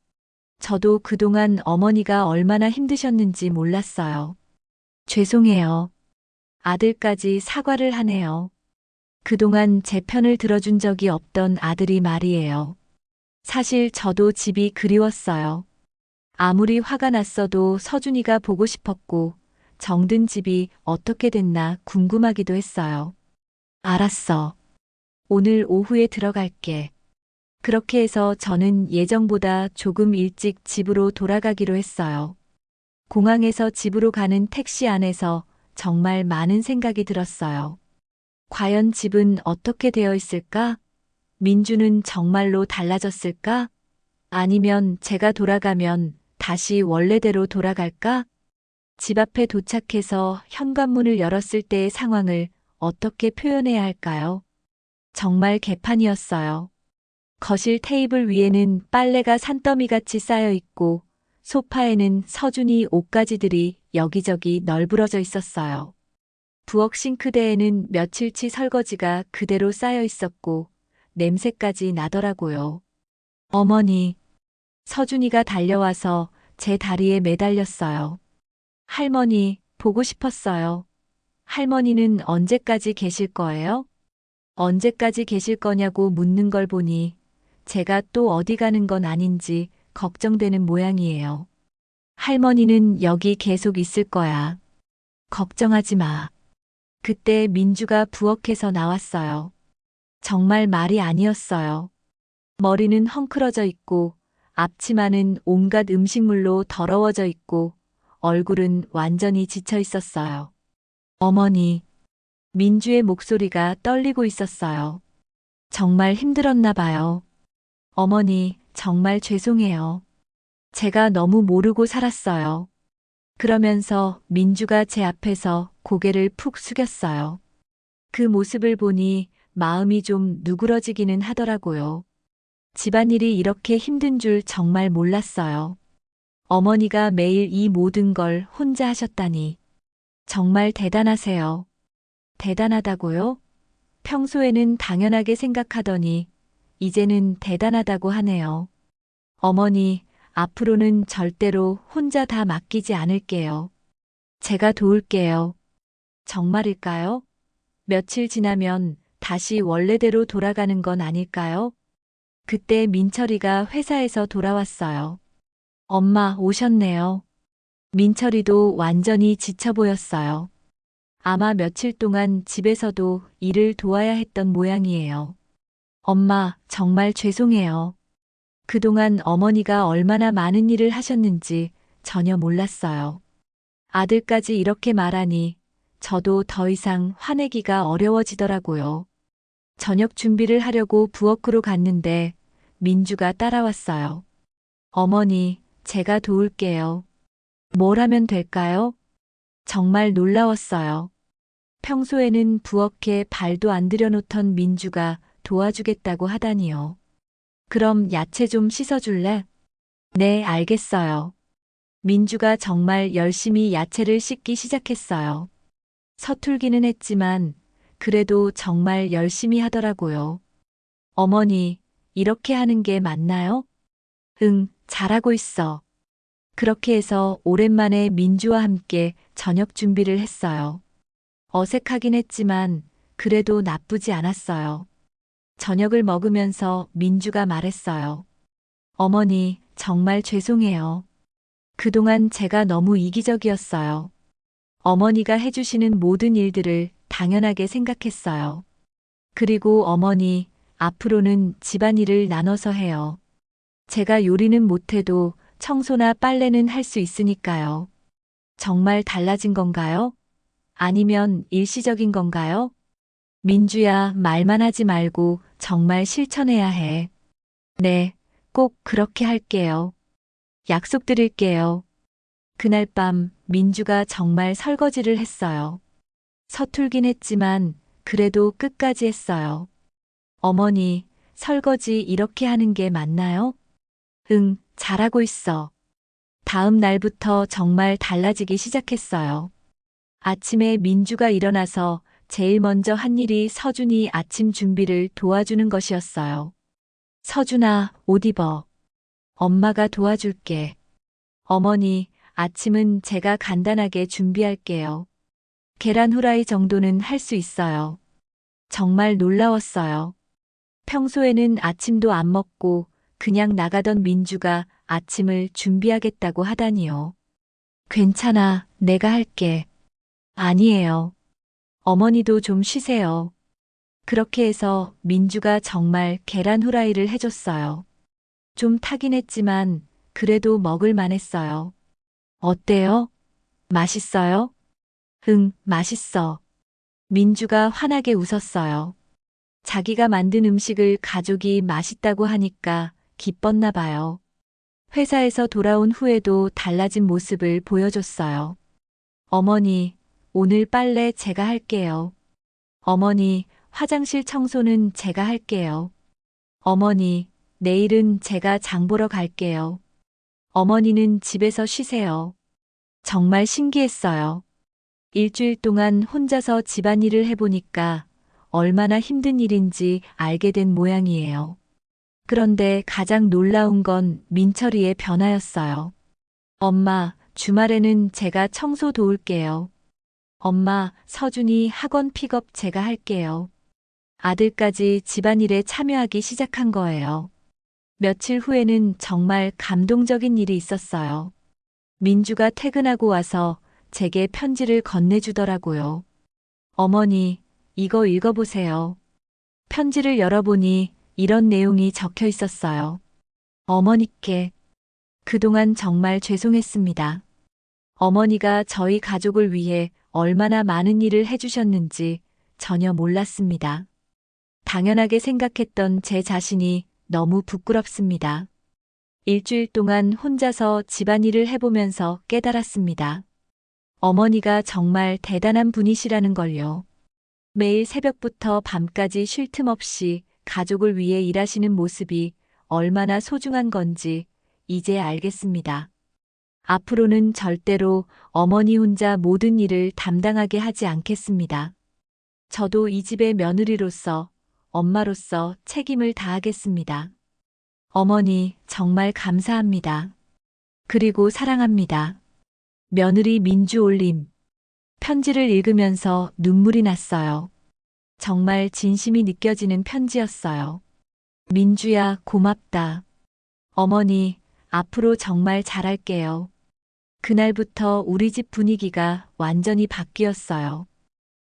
저도 그동안 어머니가 얼마나 힘드셨는지 몰랐어요. 죄송해요. 아들까지 사과를 하네요. 그동안 제 편을 들어준 적이 없던 아들이 말이에요. 사실 저도 집이 그리웠어요. 아무리 화가 났어도 서준이가 보고 싶었고, 정든 집이 어떻게 됐나 궁금하기도 했어요. 알았어. 오늘 오후에 들어갈게. 그렇게 해서 저는 예정보다 조금 일찍 집으로 돌아가기로 했어요. 공항에서 집으로 가는 택시 안에서 정말 많은 생각이 들었어요. 과연 집은 어떻게 되어 있을까? 민주는 정말로 달라졌을까? 아니면 제가 돌아가면 다시 원래대로 돌아갈까? 집 앞에 도착해서 현관문을 열었을 때의 상황을 어떻게 표현해야 할까요? 정말 개판이었어요. 거실 테이블 위에는 빨래가 산더미같이 쌓여 있고 소파에는 서준이 옷가지들이 여기저기 널브러져 있었어요. 부엌 싱크대에는 며칠치 설거지가 그대로 쌓여 있었고 냄새까지 나더라고요. 어머니, 서준이가 달려와서 제 다리에 매달렸어요. 할머니, 보고 싶었어요. 할머니는 언제까지 계실 거예요? 언제까지 계실 거냐고 묻는 걸 보니 제가 또 어디 가는 건 아닌지 걱정되는 모양이에요. 할머니는 여기 계속 있을 거야. 걱정하지 마. 그때 민주가 부엌에서 나왔어요. 정말 말이 아니었어요. 머리는 헝클어져 있고 앞치마는 온갖 음식물로 더러워져 있고 얼굴은 완전히 지쳐 있었어요. 어머니, 민주의 목소리가 떨리고 있었어요. 정말 힘들었나 봐요. 어머니, 정말 죄송해요. 제가 너무 모르고 살았어요. 그러면서 민주가 제 앞에서 고개를 푹 숙였어요. 그 모습을 보니 마음이 좀 누그러지기는 하더라고요. 집안일이 이렇게 힘든 줄 정말 몰랐어요. 어머니가 매일 이 모든 걸 혼자 하셨다니. 정말 대단하세요. 대단하다고요? 평소에는 당연하게 생각하더니 이제는 대단하다고 하네요. 어머니, 앞으로는 절대로 혼자 다 맡기지 않을게요. 제가 도울게요. 정말일까요? 며칠 지나면 다시 원래대로 돌아가는 건 아닐까요? 그때 민철이가 회사에서 돌아왔어요. 엄마 오셨네요. 민철이도 완전히 지쳐 보였어요. 아마 며칠 동안 집에서도 일을 도와야 했던 모양이에요. 엄마, 정말 죄송해요. 그동안 어머니가 얼마나 많은 일을 하셨는지 전혀 몰랐어요. 아들까지 이렇게 말하니 저도 더 이상 화내기가 어려워지더라고요. 저녁 준비를 하려고 부엌으로 갔는데 민주가 따라왔어요. 어머니, 제가 도울게요. 뭘 하면 될까요? 정말 놀라웠어요. 평소에는 부엌에 발도 안 들여놓던 민주가 도와주겠다고 하다니요. 그럼 야채 좀 씻어줄래? 네, 알겠어요. 민주가 정말 열심히 야채를 씻기 시작했어요. 서툴기는 했지만 그래도 정말 열심히 하더라고요. 어머니, 이렇게 하는 게 맞나요? 응, 잘하고 있어. 그렇게 해서 오랜만에 민주와 함께 저녁 준비를 했어요. 어색하긴 했지만 그래도 나쁘지 않았어요. 저녁을 먹으면서 민주가 말했어요. 어머니, 정말 죄송해요. 그동안 제가 너무 이기적이었어요. 어머니가 해주시는 모든 일들을 당연하게 생각했어요. 그리고 어머니, 앞으로는 집안일을 나눠서 해요. 제가 요리는 못해도 청소나 빨래는 할 수 있으니까요. 정말 달라진 건가요? 아니면 일시적인 건가요? 민주야, 말만 하지 말고 정말 실천해야 해. 네, 꼭 그렇게 할게요. 약속드릴게요. 그날 밤 민주가 정말 설거지를 했어요. 서툴긴 했지만 그래도 끝까지 했어요. 어머니, 설거지 이렇게 하는 게 맞나요? 응, 잘하고 있어. 다음 날부터 정말 달라지기 시작했어요. 아침에 민주가 일어나서 제일 먼저 한 일이 서준이 아침 준비를 도와주는 것이었어요. 서준아, 옷 입어. 엄마가 도와줄게. 어머니, 아침은 제가 간단하게 준비할게요. 계란 후라이 정도는 할 수 있어요. 정말 놀라웠어요. 평소에는 아침도 안 먹고 그냥 나가던 민주가 아침을 준비하겠다고 하다니요. 괜찮아, 내가 할게. 아니에요. 어머니도 좀 쉬세요. 그렇게 해서 민주가 정말 계란 후라이를 해줬어요. 좀 타긴 했지만 그래도 먹을 만했어요. 어때요? 맛있어요? 응, 맛있어. 민주가 환하게 웃었어요. 자기가 만든 음식을 가족이 맛있다고 하니까 기뻤나 봐요. 회사에서 돌아온 후에도 달라진 모습을 보여줬어요. 어머니, 오늘 빨래 제가 할게요. 어머니, 화장실 청소는 제가 할게요. 어머니, 내일은 제가 장 보러 갈게요. 어머니는 집에서 쉬세요. 정말 신기했어요. 일주일 동안 혼자서 집안일을 해보니까 얼마나 힘든 일인지 알게 된 모양이에요. 그런데 가장 놀라운 건 민철이의 변화였어요. 엄마, 주말에는 제가 청소 도울게요. 엄마, 서준이 학원 픽업 제가 할게요. 아들까지 집안일에 참여하기 시작한 거예요. 며칠 후에는 정말 감동적인 일이 있었어요. 민주가 퇴근하고 와서 제게 편지를 건네주더라고요. 어머니, 이거 읽어보세요. 편지를 열어보니 이런 내용이 적혀 있었어요. 어머니께 그동안 정말 죄송했습니다. 어머니가 저희 가족을 위해 얼마나 많은 일을 해주셨는지 전혀 몰랐습니다. 당연하게 생각했던 제 자신이 너무 부끄럽습니다. 일주일 동안 혼자서 집안일을 해보면서 깨달았습니다. 어머니가 정말 대단한 분이시라는 걸요. 매일 새벽부터 밤까지 쉴 틈 없이 가족을 위해 일하시는 모습이 얼마나 소중한 건지 이제 알겠습니다. 앞으로는 절대로 어머니 혼자 모든 일을 담당하게 하지 않겠습니다. 저도 이 집의 며느리로서, 엄마로서 책임을 다하겠습니다. 어머니, 정말 감사합니다. 그리고 사랑합니다. 며느리 민주 올림. 편지를 읽으면서 눈물이 났어요. 정말 진심이 느껴지는 편지였어요. 민주야, 고맙다. 어머니, 앞으로 정말 잘할게요. 그날부터 우리 집 분위기가 완전히 바뀌었어요.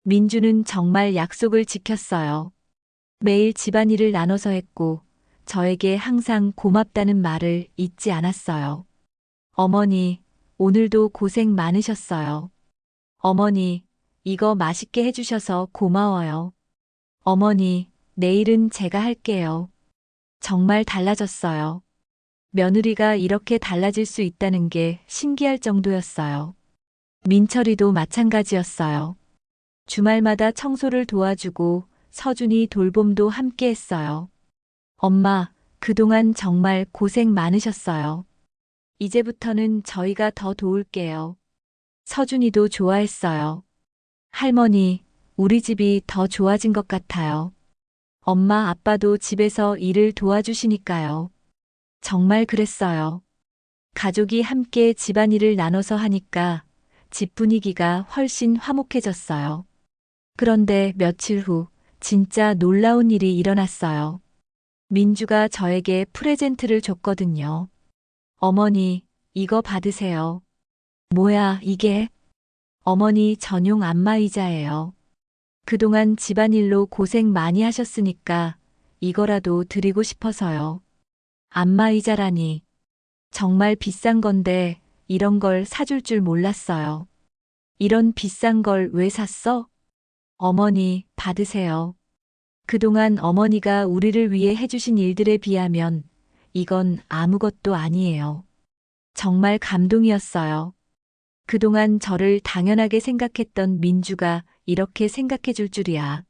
민주는 정말 약속을 지켰어요. 매일 집안일을 나눠서 했고, 저에게 항상 고맙다는 말을 잊지 않았어요. 어머니, 오늘도 고생 많으셨어요. 어머니, 이거 맛있게 해주셔서 고마워요. 어머니, 내일은 제가 할게요. 정말 달라졌어요. 며느리가 이렇게 달라질 수 있다는 게 신기할 정도였어요. 민철이도 마찬가지였어요. 주말마다 청소를 도와주고 서준이 돌봄도 함께 했어요. 엄마, 그동안 정말 고생 많으셨어요. 이제부터는 저희가 더 도울게요. 서준이도 좋아했어요. 할머니, 우리 집이 더 좋아진 것 같아요. 엄마, 아빠도 집에서 일을 도와주시니까요. 정말 그랬어요. 가족이 함께 집안일을 나눠서 하니까 집 분위기가 훨씬 화목해졌어요. 그런데 며칠 후 진짜 놀라운 일이 일어났어요. 민주가 저에게 프레젠트를 줬거든요. 어머니, 이거 받으세요. 뭐야, 이게? 어머니 전용 안마의자예요. 그동안 집안일로 고생 많이 하셨으니까 이거라도 드리고 싶어서요. 안마의자라니. 정말 비싼 건데 이런 걸 사줄 줄 몰랐어요. 이런 비싼 걸 왜 샀어? 어머니, 받으세요. 그동안 어머니가 우리를 위해 해주신 일들에 비하면 이건 아무것도 아니에요. 정말 감동이었어요. 그동안 저를 당연하게 생각했던 민주가 이렇게 생각해 줄 줄이야.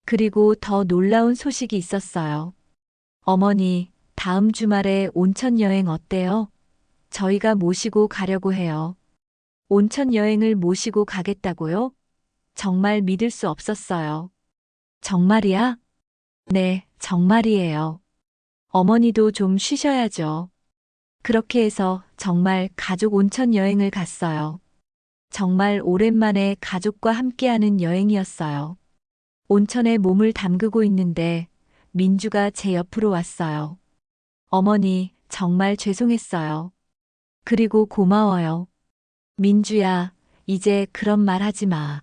그리고 더 놀라운 소식이 있었어요. 어머니, 다음 주말에 온천 여행 어때요? 저희가 모시고 가려고 해요. 온천 여행을 모시고 가겠다고요? 정말 믿을 수 없었어요. 정말이야? 네, 정말이에요. 어머니도 좀 쉬셔야죠. 그렇게 해서 정말 가족 온천 여행을 갔어요. 정말 오랜만에 가족과 함께하는 여행이었어요. 온천에 몸을 담그고 있는데 민주가 제 옆으로 왔어요. 어머니, 정말 죄송했어요. 그리고 고마워요. 민주야, 이제 그런 말 하지 마.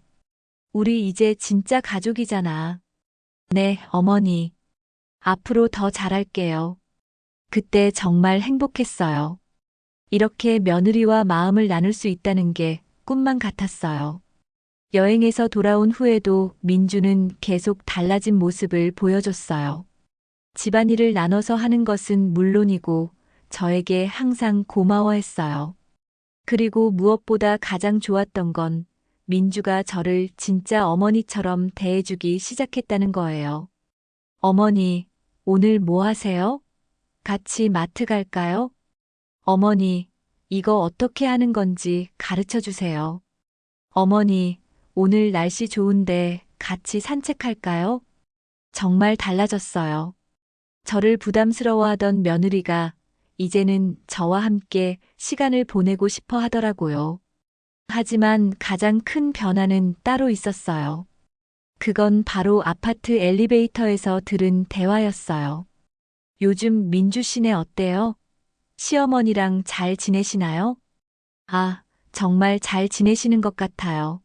우리 이제 진짜 가족이잖아. 네, 어머니. 앞으로 더 잘할게요. 그때 정말 행복했어요. 이렇게 며느리와 마음을 나눌 수 있다는 게 꿈만 같았어요. 여행에서 돌아온 후에도 민주는 계속 달라진 모습을 보여줬어요. 집안일을 나눠서 하는 것은 물론이고 저에게 항상 고마워했어요. 그리고 무엇보다 가장 좋았던 건 민주가 저를 진짜 어머니처럼 대해주기 시작했다는 거예요. 어머니, 오늘 뭐 하세요? 같이 마트 갈까요? 어머니, 이거 어떻게 하는 건지 가르쳐 주세요. 어머니, 오늘 날씨 좋은데 같이 산책할까요? 정말 달라졌어요. 저를 부담스러워하던 며느리가 이제는 저와 함께 시간을 보내고 싶어 하더라고요. 하지만 가장 큰 변화는 따로 있었어요. 그건 바로 아파트 엘리베이터에서 들은 대화였어요. 요즘 민주 씨네 어때요? 시어머니랑 잘 지내시나요? 아, 정말 잘 지내시는 것 같아요.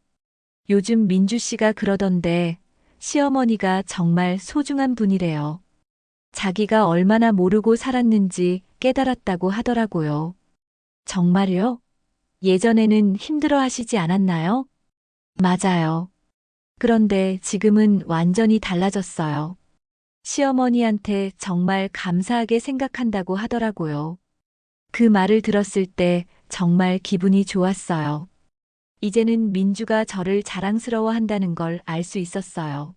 요즘 민주 씨가 그러던데 시어머니가 정말 소중한 분이래요. 자기가 얼마나 모르고 살았는지 깨달았다고 하더라고요. 정말요? 예전에는 힘들어 하시지 않았나요? 맞아요. 그런데 지금은 완전히 달라졌어요. 시어머니한테 정말 감사하게 생각한다고 하더라고요. 그 말을 들었을 때 정말 기분이 좋았어요. 이제는 민주가 저를 자랑스러워 한다는 걸 알 수 있었어요.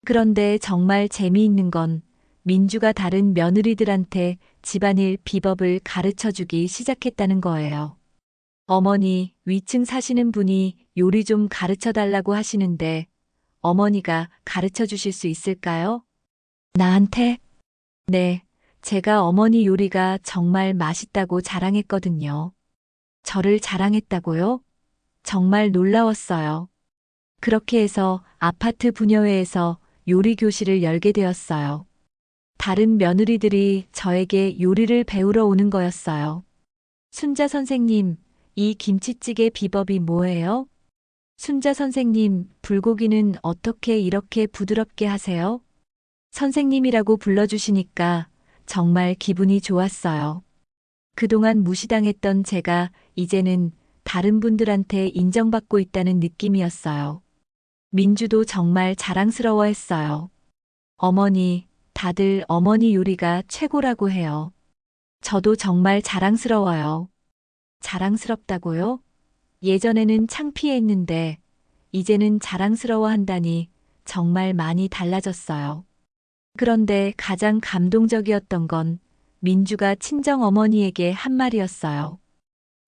그런데 정말 재미있는 건 민주가 다른 며느리들한테 집안일 비법을 가르쳐 주기 시작했다는 거예요. 어머니, 위층 사시는 분이 요리 좀 가르쳐 달라고 하시는데 어머니가 가르쳐 주실 수 있을까요? 나한테? 네, 제가 어머니 요리가 정말 맛있다고 자랑했거든요. 저를 자랑했다고요? 정말 놀라웠어요. 그렇게 해서 아파트 부녀회에서 요리 교실을 열게 되었어요. 다른 며느리들이 저에게 요리를 배우러 오는 거였어요. 순자 선생님, 이 김치찌개 비법이 뭐예요? 순자 선생님, 불고기는 어떻게 이렇게 부드럽게 하세요? 선생님이라고 불러주시니까 정말 기분이 좋았어요. 그동안 무시당했던 제가 이제는 다른 분들한테 인정받고 있다는 느낌이었어요. 민주도 정말 자랑스러워했어요. 어머니, 다들 어머니 요리가 최고라고 해요. 저도 정말 자랑스러워요. 자랑스럽다고요? 예전에는 창피했는데 이제는 자랑스러워 한다니 정말 많이 달라졌어요. 그런데 가장 감동적이었던 건 민주가 친정 어머니에게 한 말이었어요.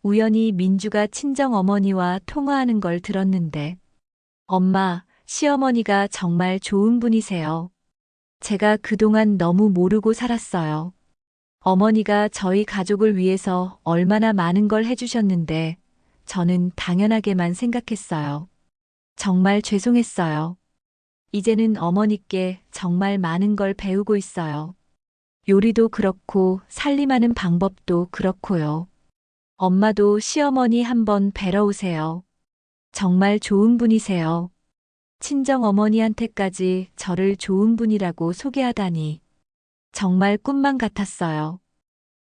우연히 민주가 친정 어머니와 통화하는 걸 들었는데, 엄마, 시어머니가 정말 좋은 분이세요. 제가 그동안 너무 모르고 살았어요. 어머니가 저희 가족을 위해서 얼마나 많은 걸 해주셨는데, 저는 당연하게만 생각했어요. 정말 죄송했어요. 이제는 어머니께 정말 많은 걸 배우고 있어요. 요리도 그렇고 살림하는 방법도 그렇고요. 엄마도 시어머니 한번 뵈러 오세요. 정말 좋은 분이세요. 친정 어머니한테까지 저를 좋은 분이라고 소개하다니. 정말 꿈만 같았어요.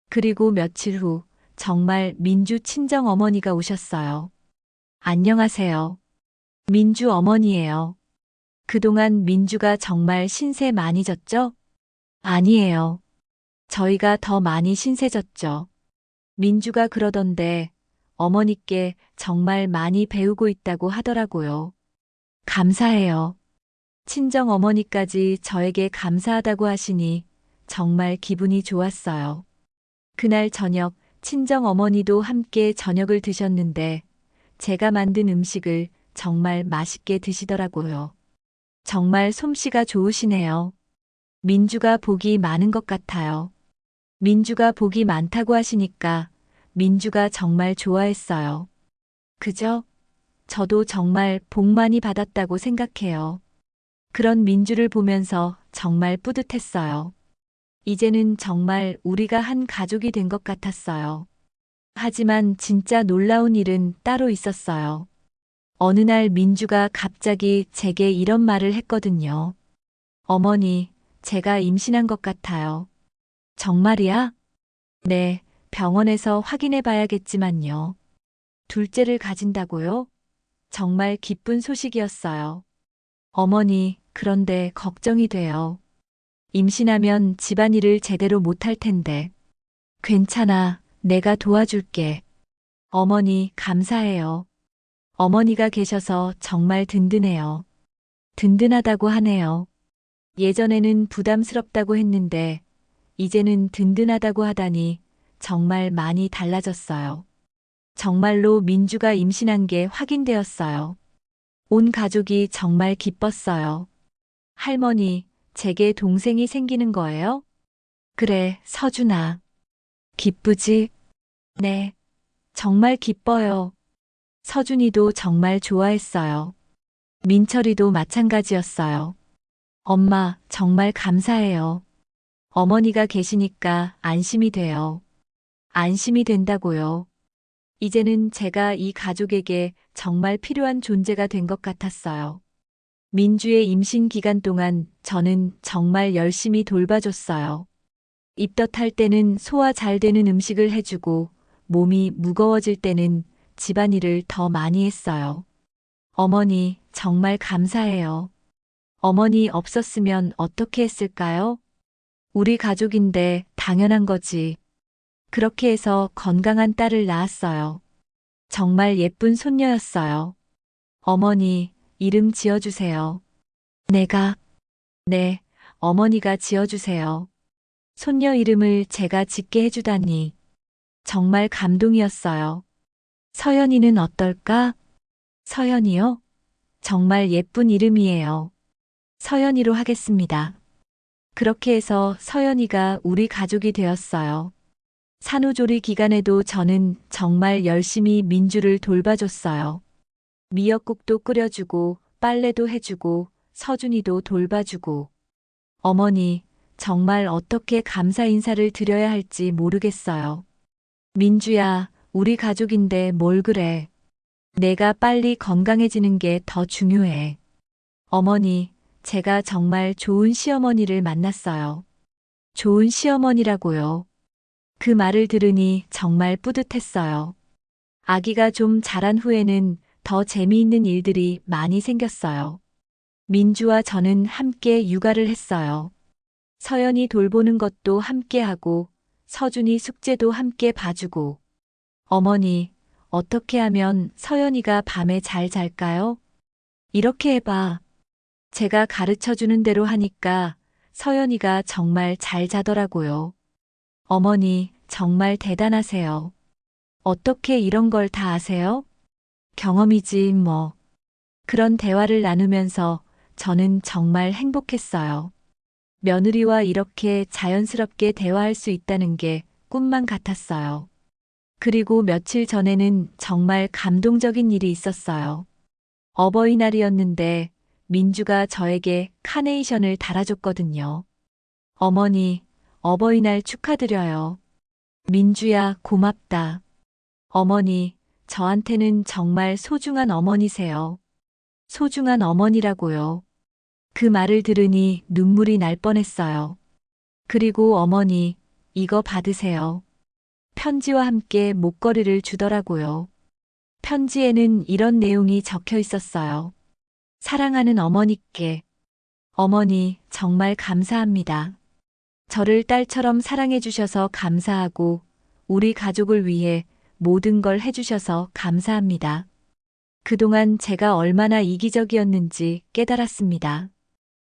그리고 며칠 후 정말 민주 친정 어머니가 오셨어요. 안녕하세요. 민주 어머니예요. 그동안 민주가 정말 신세 많이 졌죠? 아니에요. 저희가 더 많이 신세졌죠. 민주가 그러던데 어머니께 정말 많이 배우고 있다고 하더라고요. 감사해요. 친정 어머니까지 저에게 감사하다고 하시니 정말 기분이 좋았어요. 그날 저녁 친정 어머니도 함께 저녁을 드셨는데 제가 만든 음식을 정말 맛있게 드시더라고요. 정말 솜씨가 좋으시네요. 민주가 복이 많은 것 같아요. 민주가 복이 많다고 하시니까 민주가 정말 좋아했어요. 그죠? 저도 정말 복 많이 받았다고 생각해요. 그런 민주를 보면서 정말 뿌듯했어요. 이제는 정말 우리가 한 가족이 된 것 같았어요. 하지만 진짜 놀라운 일은 따로 있었어요. 어느 날 민주가 갑자기 제게 이런 말을 했거든요. 어머니, 제가 임신한 것 같아요. 정말이야? 네, 병원에서 확인해 봐야겠지만요. 둘째를 가진다고요? 정말 기쁜 소식이었어요. 어머니, 그런데 걱정이 돼요. 임신하면 집안일을 제대로 못할 텐데. 괜찮아, 내가 도와줄게. 어머니, 감사해요. 어머니가 계셔서 정말 든든해요. 든든하다고 하네요. 예전에는 부담스럽다고 했는데, 이제는 든든하다고 하다니 정말 많이 달라졌어요. 정말로 민주가 임신한 게 확인되었어요. 온 가족이 정말 기뻤어요. 할머니, 제게 동생이 생기는 거예요? 그래, 서준아. 기쁘지? 네, 정말 기뻐요. 서준이도 정말 좋아했어요. 민철이도 마찬가지였어요. 엄마, 정말 감사해요. 어머니가 계시니까 안심이 돼요. 안심이 된다고요. 이제는 제가 이 가족에게 정말 필요한 존재가 된 것 같았어요. 민주의 임신 기간 동안 저는 정말 열심히 돌봐줬어요. 입덧할 때는 소화 잘 되는 음식을 해주고 몸이 무거워질 때는 집안일을 더 많이 했어요. 어머니, 정말 감사해요. 어머니 없었으면 어떻게 했을까요? 우리 가족인데 당연한 거지. 그렇게 해서 건강한 딸을 낳았어요. 정말 예쁜 손녀였어요. 어머니, 이름 지어주세요. 내가, 네, 어머니가 지어주세요. 손녀 이름을 제가 짓게 해주다니. 정말 감동이었어요. 서연이는 어떨까? 서연이요? 정말 예쁜 이름이에요. 서연이로 하겠습니다. 그렇게 해서 서연이가 우리 가족이 되었어요. 산후조리 기간에도 저는 정말 열심히 민주를 돌봐줬어요. 미역국도 끓여주고 빨래도 해주고 서준이도 돌봐주고. 어머니, 정말 어떻게 감사 인사를 드려야 할지 모르겠어요. 민주야, 우리 가족인데 뭘 그래. 내가 빨리 건강해지는 게 더 중요해. 어머니, 제가 정말 좋은 시어머니를 만났어요. 좋은 시어머니라고요. 그 말을 들으니 정말 뿌듯했어요. 아기가 좀 자란 후에는 더 재미있는 일들이 많이 생겼어요. 민주와 저는 함께 육아를 했어요. 서연이 돌보는 것도 함께 하고, 서준이 숙제도 함께 봐주고. 어머니, 어떻게 하면 서연이가 밤에 잘 잘까요? 이렇게 해봐. 제가 가르쳐 주는 대로 하니까 서연이가 정말 잘 자더라고요. 어머니, 정말 대단하세요. 어떻게 이런 걸 다 아세요? 경험이지, 뭐. 그런 대화를 나누면서 저는 정말 행복했어요. 며느리와 이렇게 자연스럽게 대화할 수 있다는 게 꿈만 같았어요. 그리고 며칠 전에는 정말 감동적인 일이 있었어요. 어버이날이었는데 민주가 저에게 카네이션을 달아줬거든요. 어머니, 어버이날 축하드려요. 민주야, 고맙다. 어머니, 저한테는 정말 소중한 어머니세요. 소중한 어머니라고요. 그 말을 들으니 눈물이 날 뻔했어요. 그리고 어머니, 이거 받으세요. 편지와 함께 목걸이를 주더라고요. 편지에는 이런 내용이 적혀 있었어요. 사랑하는 어머니께. 어머니, 정말 감사합니다. 저를 딸처럼 사랑해 주셔서 감사하고, 우리 가족을 위해 모든 걸 해주셔서 감사합니다. 그동안 제가 얼마나 이기적이었는지 깨달았습니다.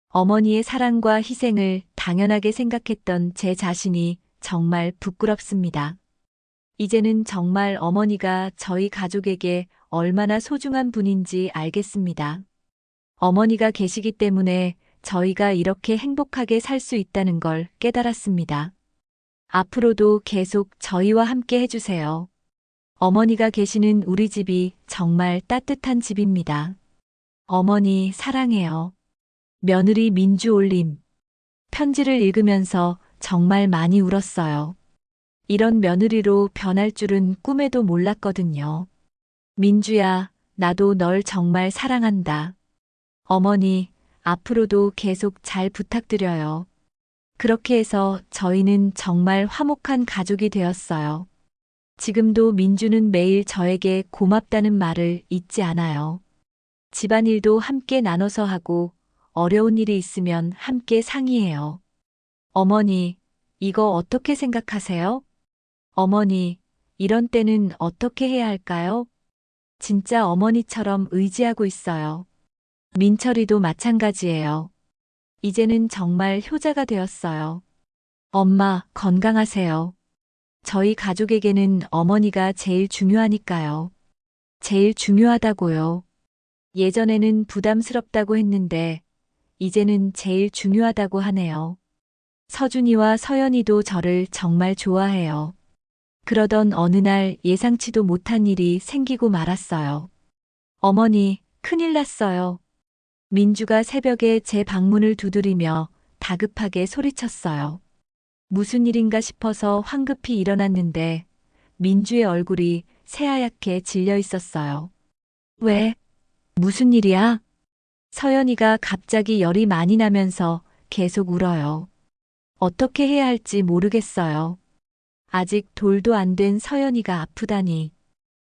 어머니의 사랑과 희생을 당연하게 생각했던 제 자신이 정말 부끄럽습니다. 이제는 정말 어머니가 저희 가족에게 얼마나 소중한 분인지 알겠습니다. 어머니가 계시기 때문에 저희가 이렇게 행복하게 살 수 있다는 걸 깨달았습니다. 앞으로도 계속 저희와 함께 해주세요. 어머니가 계시는 우리 집이 정말 따뜻한 집입니다. 어머니 사랑해요. 며느리 민주 올림. 편지를 읽으면서 정말 많이 울었어요. 이런 며느리로 변할 줄은 꿈에도 몰랐거든요. 민주야, 나도 널 정말 사랑한다. 어머니, 앞으로도 계속 잘 부탁드려요. 그렇게 해서 저희는 정말 화목한 가족이 되었어요. 지금도 민주는 매일 저에게 고맙다는 말을 잊지 않아요. 집안일도 함께 나눠서 하고 어려운 일이 있으면 함께 상의해요. 어머니, 이거 어떻게 생각하세요? 어머니, 이런 때는 어떻게 해야 할까요? 진짜 어머니처럼 의지하고 있어요. 민철이도 마찬가지예요. 이제는 정말 효자가 되었어요. 엄마, 건강하세요. 저희 가족에게는 어머니가 제일 중요하니까요. 제일 중요하다고요. 예전에는 부담스럽다고 했는데, 이제는 제일 중요하다고 하네요. 서준이와 서연이도 저를 정말 좋아해요. 그러던 어느 날 예상치도 못한 일이 생기고 말았어요. 어머니, 큰일 났어요. 민주가 새벽에 제 방문을 두드리며 다급하게 소리쳤어요. 무슨 일인가 싶어서 황급히 일어났는데 민주의 얼굴이 새하얗게 질려 있었어요. 왜? 무슨 일이야? 서연이가 갑자기 열이 많이 나면서 계속 울어요. 어떻게 해야 할지 모르겠어요. 아직 돌도 안 된 서연이가 아프다니.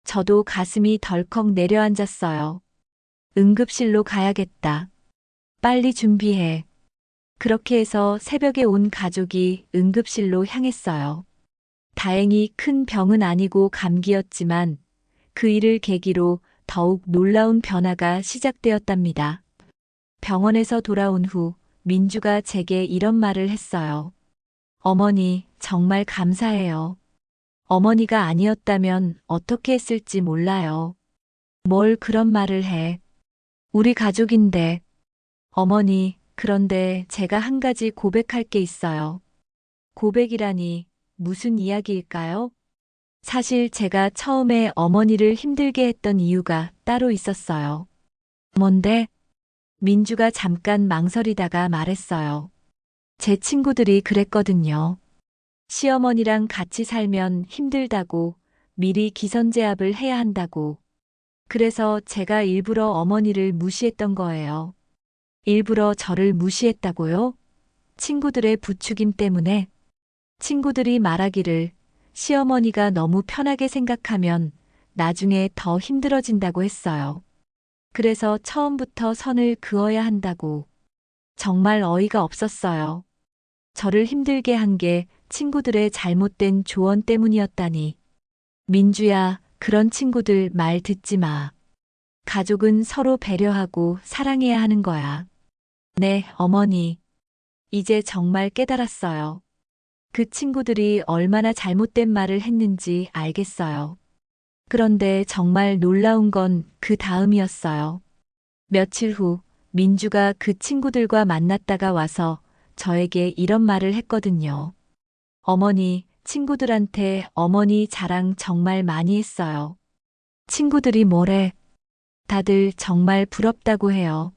저도 가슴이 덜컥 내려앉았어요. 응급실로 가야겠다. 빨리 준비해. 그렇게 해서 새벽에 온 가족이 응급실로 향했어요. 다행히 큰 병은 아니고 감기였지만 그 일을 계기로 더욱 놀라운 변화가 시작되었답니다. 병원에서 돌아온 후 민주가 제게 이런 말을 했어요. 어머니, 정말 감사해요. 어머니가 아니었다면 어떻게 했을지 몰라요. 뭘 그런 말을 해. 우리 가족인데. 어머니, 그런데 제가 한 가지 고백할 게 있어요. 고백이라니 무슨 이야기일까요? 사실 제가 처음에 어머니를 힘들게 했던 이유가 따로 있었어요. 뭔데? 민주가 잠깐 망설이다가 말했어요. 제 친구들이 그랬거든요. 시어머니랑 같이 살면 힘들다고, 미리 기선제압을 해야 한다고. 그래서 제가 일부러 어머니를 무시했던 거예요. 일부러 저를 무시했다고요? 친구들의 부추김 때문에. 친구들이 말하기를 시어머니가 너무 편하게 생각하면 나중에 더 힘들어진다고 했어요. 그래서 처음부터 선을 그어야 한다고. 정말 어이가 없었어요. 저를 힘들게 한 게 친구들의 잘못된 조언 때문이었다니. 민주야, 그런 친구들 말 듣지 마. 가족은 서로 배려하고 사랑해야 하는 거야. 네, 어머니. 이제 정말 깨달았어요. 그 친구들이 얼마나 잘못된 말을 했는지 알겠어요. 그런데 정말 놀라운 건 그 다음이었어요. 며칠 후 민주가 그 친구들과 만났다가 와서 저에게 이런 말을 했거든요. 어머니, 친구들한테 어머니 자랑 정말 많이 했어요. 친구들이 뭐래? 다들 정말 부럽다고 해요.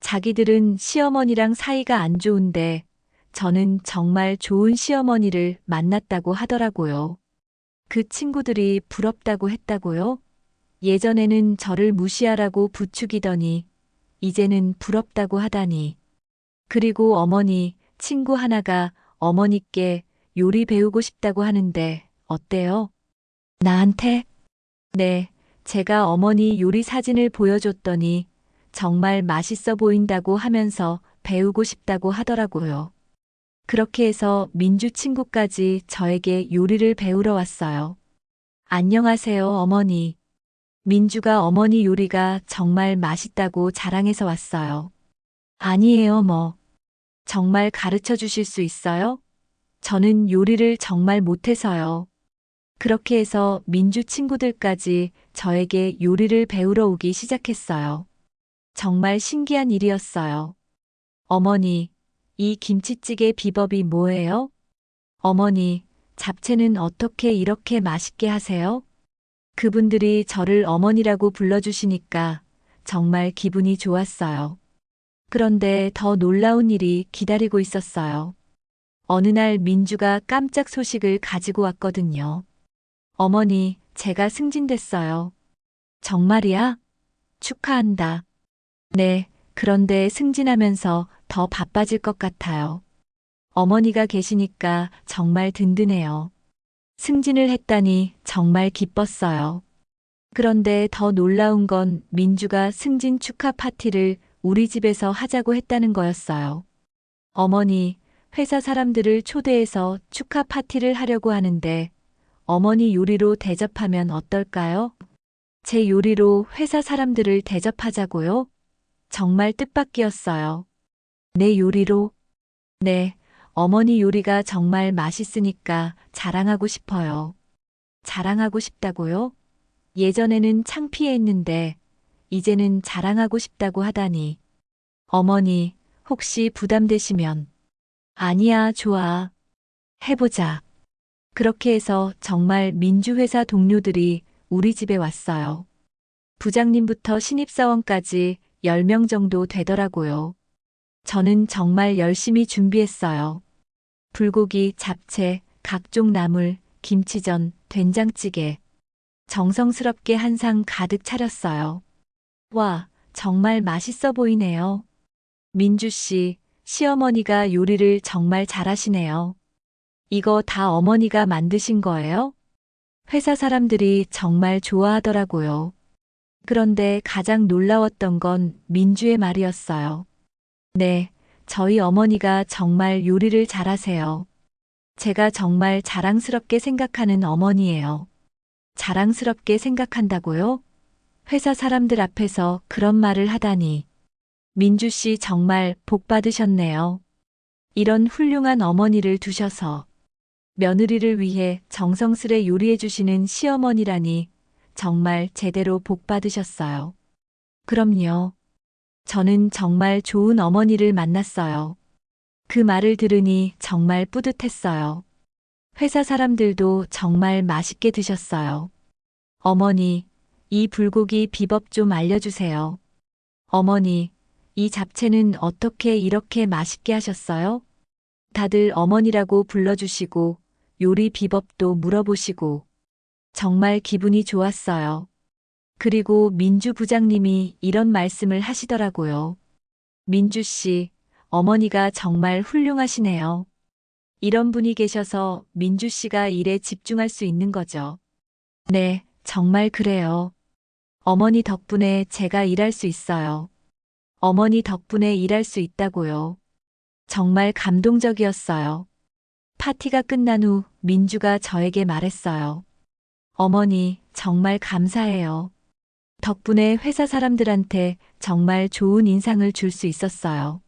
자기들은 시어머니랑 사이가 안 좋은데 저는 정말 좋은 시어머니를 만났다고 하더라고요. 그 친구들이 부럽다고 했다고요? 예전에는 저를 무시하라고 부추기더니 이제는 부럽다고 하다니. 그리고 어머니, 친구 하나가 어머니께 요리 배우고 싶다고 하는데 어때요? 나한테? 네, 제가 어머니 요리 사진을 보여줬더니 정말 맛있어 보인다고 하면서 배우고 싶다고 하더라고요. 그렇게 해서 민주 친구까지 저에게 요리를 배우러 왔어요. 안녕하세요, 어머니. 민주가 어머니 요리가 정말 맛있다고 자랑해서 왔어요. 아니에요, 뭐. 정말 가르쳐 주실 수 있어요? 저는 요리를 정말 못해서요. 그렇게 해서 민주 친구들까지 저에게 요리를 배우러 오기 시작했어요. 정말 신기한 일이었어요. 어머니, 이 김치찌개 비법이 뭐예요? 어머니, 잡채는 어떻게 이렇게 맛있게 하세요? 그분들이 저를 어머니라고 불러주시니까 정말 기분이 좋았어요. 그런데 더 놀라운 일이 기다리고 있었어요. 어느 날 민주가 깜짝 소식을 가지고 왔거든요. 어머니, 제가 승진됐어요. 정말이야? 축하한다. 네, 그런데 승진하면서 더 바빠질 것 같아요. 어머니가 계시니까 정말 든든해요. 승진을 했다니 정말 기뻤어요. 그런데 더 놀라운 건 민주가 승진 축하 파티를 우리 집에서 하자고 했다는 거였어요. 어머니, 회사 사람들을 초대해서 축하 파티를 하려고 하는데 어머니 요리로 대접하면 어떨까요? 제 요리로 회사 사람들을 대접하자고요? 정말 뜻밖이었어요. 내 요리로? 네, 어머니 요리가 정말 맛있으니까 자랑하고 싶어요. 자랑하고 싶다고요? 예전에는 창피했는데 이제는 자랑하고 싶다고 하다니. 어머니, 혹시 부담되시면. 아니야, 좋아. 해보자. 그렇게 해서 정말 민주회사 동료들이 우리 집에 왔어요. 부장님부터 신입사원까지 10명 정도 되더라고요. 저는 정말 열심히 준비했어요. 불고기, 잡채, 각종 나물, 김치전, 된장찌개. 정성스럽게 한 상 가득 차렸어요. 와, 정말 맛있어 보이네요. 민주 씨, 시어머니가 요리를 정말 잘하시네요. 이거 다 어머니가 만드신 거예요? 회사 사람들이 정말 좋아하더라고요. 그런데 가장 놀라웠던 건 민주의 말이었어요. 네, 저희 어머니가 정말 요리를 잘하세요. 제가 정말 자랑스럽게 생각하는 어머니예요. 자랑스럽게 생각한다고요? 회사 사람들 앞에서 그런 말을 하다니. 민주 씨 정말 복 받으셨네요. 이런 훌륭한 어머니를 두셔서 며느리를 위해 정성스레 요리해 주시는 시어머니라니 정말 제대로 복 받으셨어요. 그럼요. 저는 정말 좋은 어머니를 만났어요. 그 말을 들으니 정말 뿌듯했어요. 회사 사람들도 정말 맛있게 드셨어요. 어머니, 이 불고기 비법 좀 알려주세요. 어머니, 이 잡채는 어떻게 이렇게 맛있게 하셨어요? 다들 어머니라고 불러주시고 요리 비법도 물어보시고 정말 기분이 좋았어요. 그리고 민주 부장님이 이런 말씀을 하시더라고요. 민주 씨, 어머니가 정말 훌륭하시네요. 이런 분이 계셔서 민주 씨가 일에 집중할 수 있는 거죠. 네, 정말 그래요. 어머니 덕분에 제가 일할 수 있어요. 어머니 덕분에 일할 수 있다고요. 정말 감동적이었어요. 파티가 끝난 후 민주가 저에게 말했어요. 어머니, 정말 감사해요. 덕분에 회사 사람들한테 정말 좋은 인상을 줄 수 있었어요.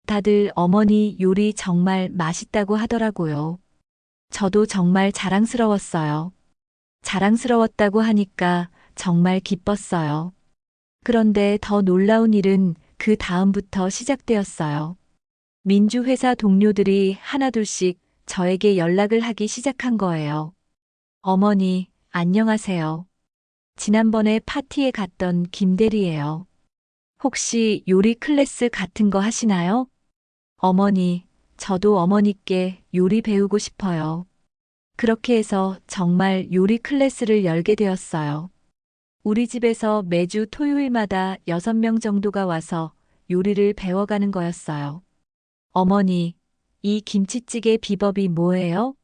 다들 어머니 요리 정말 맛있다고 하더라고요. 저도 정말 자랑스러웠어요. 자랑스러웠다고 하니까 정말 기뻤어요. 그런데 더 놀라운 일은 그 다음부터 시작되었어요. 민주회사 동료들이 하나둘씩 저에게 연락을 하기 시작한 거예요. 어머니, 안녕하세요. 지난번에 파티에 갔던 김대리예요. 혹시 요리 클래스 같은 거 하시나요? 어머니, 저도 어머니께 요리 배우고 싶어요. 그렇게 해서 정말 요리 클래스를 열게 되었어요. 우리 집에서 매주 토요일마다 6명 정도가 와서 요리를 배워가는 거였어요. 어머니, 이 김치찌개 비법이 뭐예요?